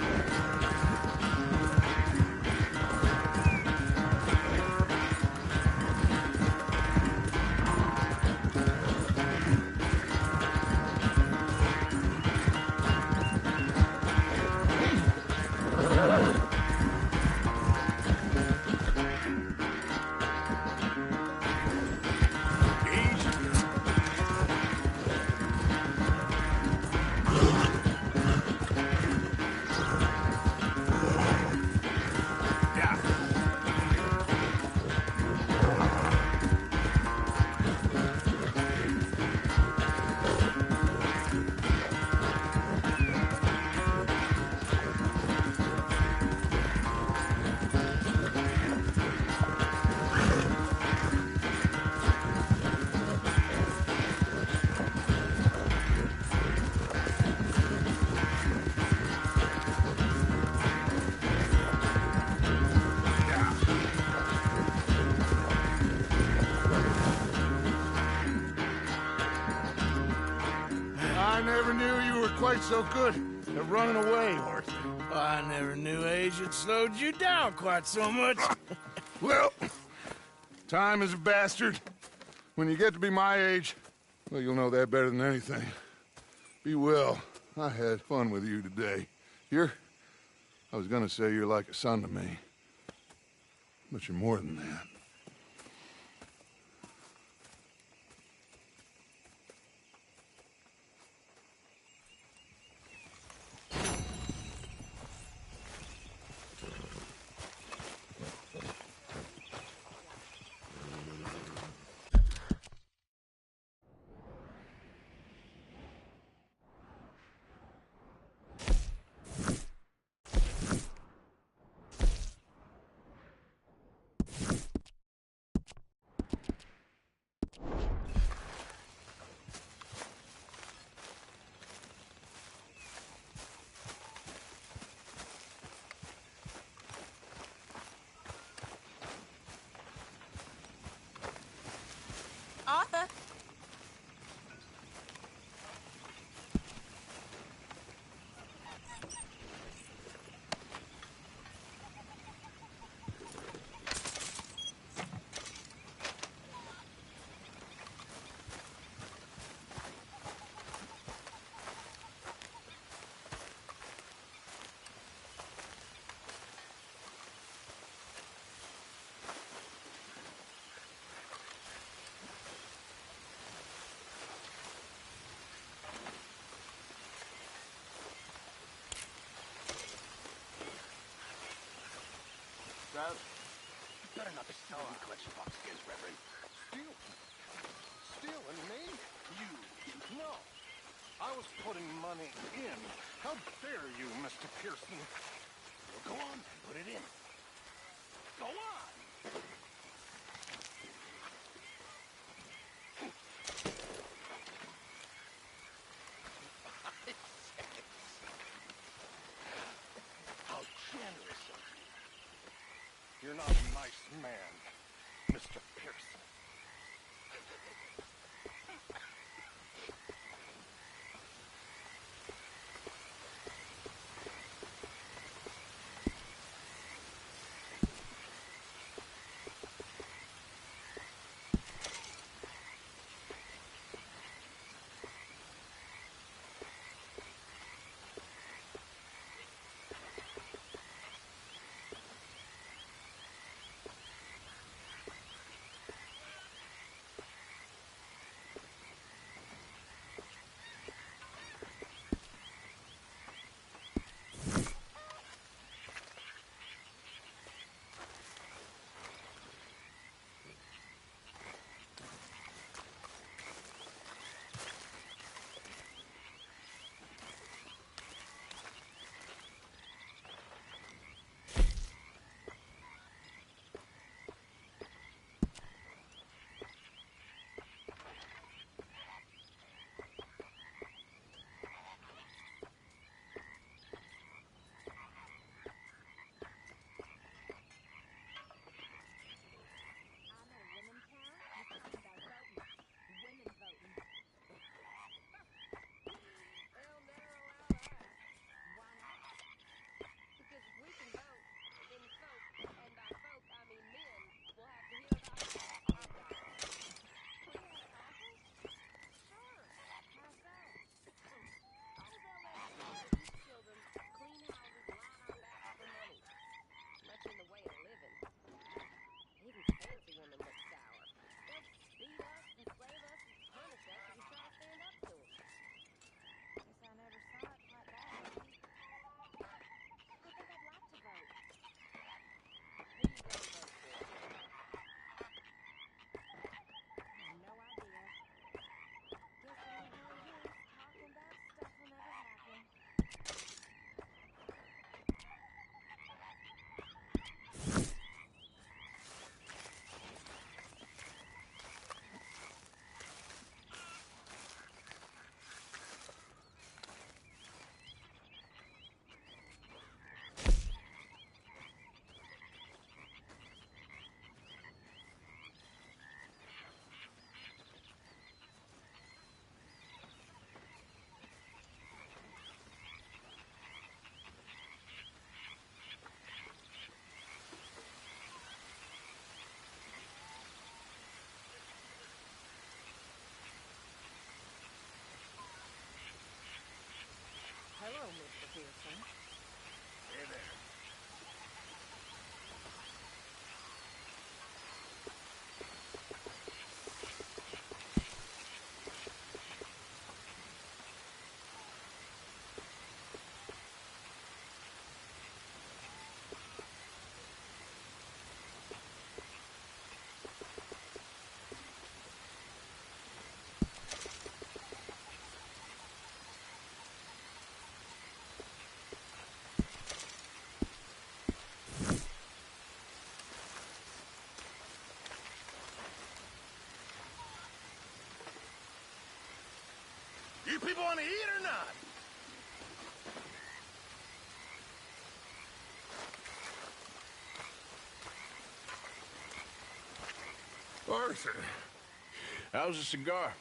I never knew you were quite so good at running away, Arthur. I never knew age had slowed you down quite so much. Well, time is a bastard. When you get to be my age, well, you'll know that better than anything. Be well. I had fun with you today. I was gonna say you're like a son to me, but you're more than that. You better not be stealing me collection box skins, Reverend. Stealing me? You? No. I was putting money in. How dare you, Mr. Pearson? Well, go on, put it in. Go on! How generous of you. You're not a nice man, Mr. Pearson. Hello, Mr. Pearson. Hey there. You people want to eat or not? Arthur, how's the cigar?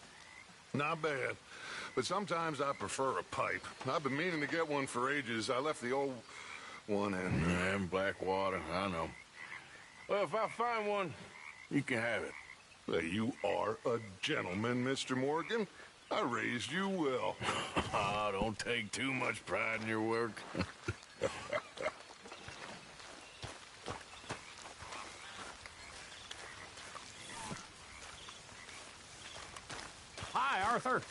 Not bad, but sometimes I prefer a pipe. I've been meaning to get one for ages. I left the old one in Blackwater, I know. Well, if I find one, you can have it. Well, you are a gentleman, Mr. Morgan. I raised you well. Don't take too much pride in your work. Hi, Arthur.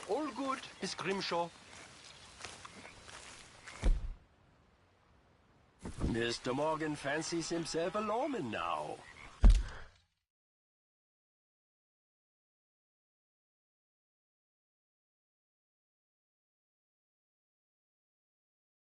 All good, Miss Grimshaw. Mr. Morgan fancies himself a lawman now.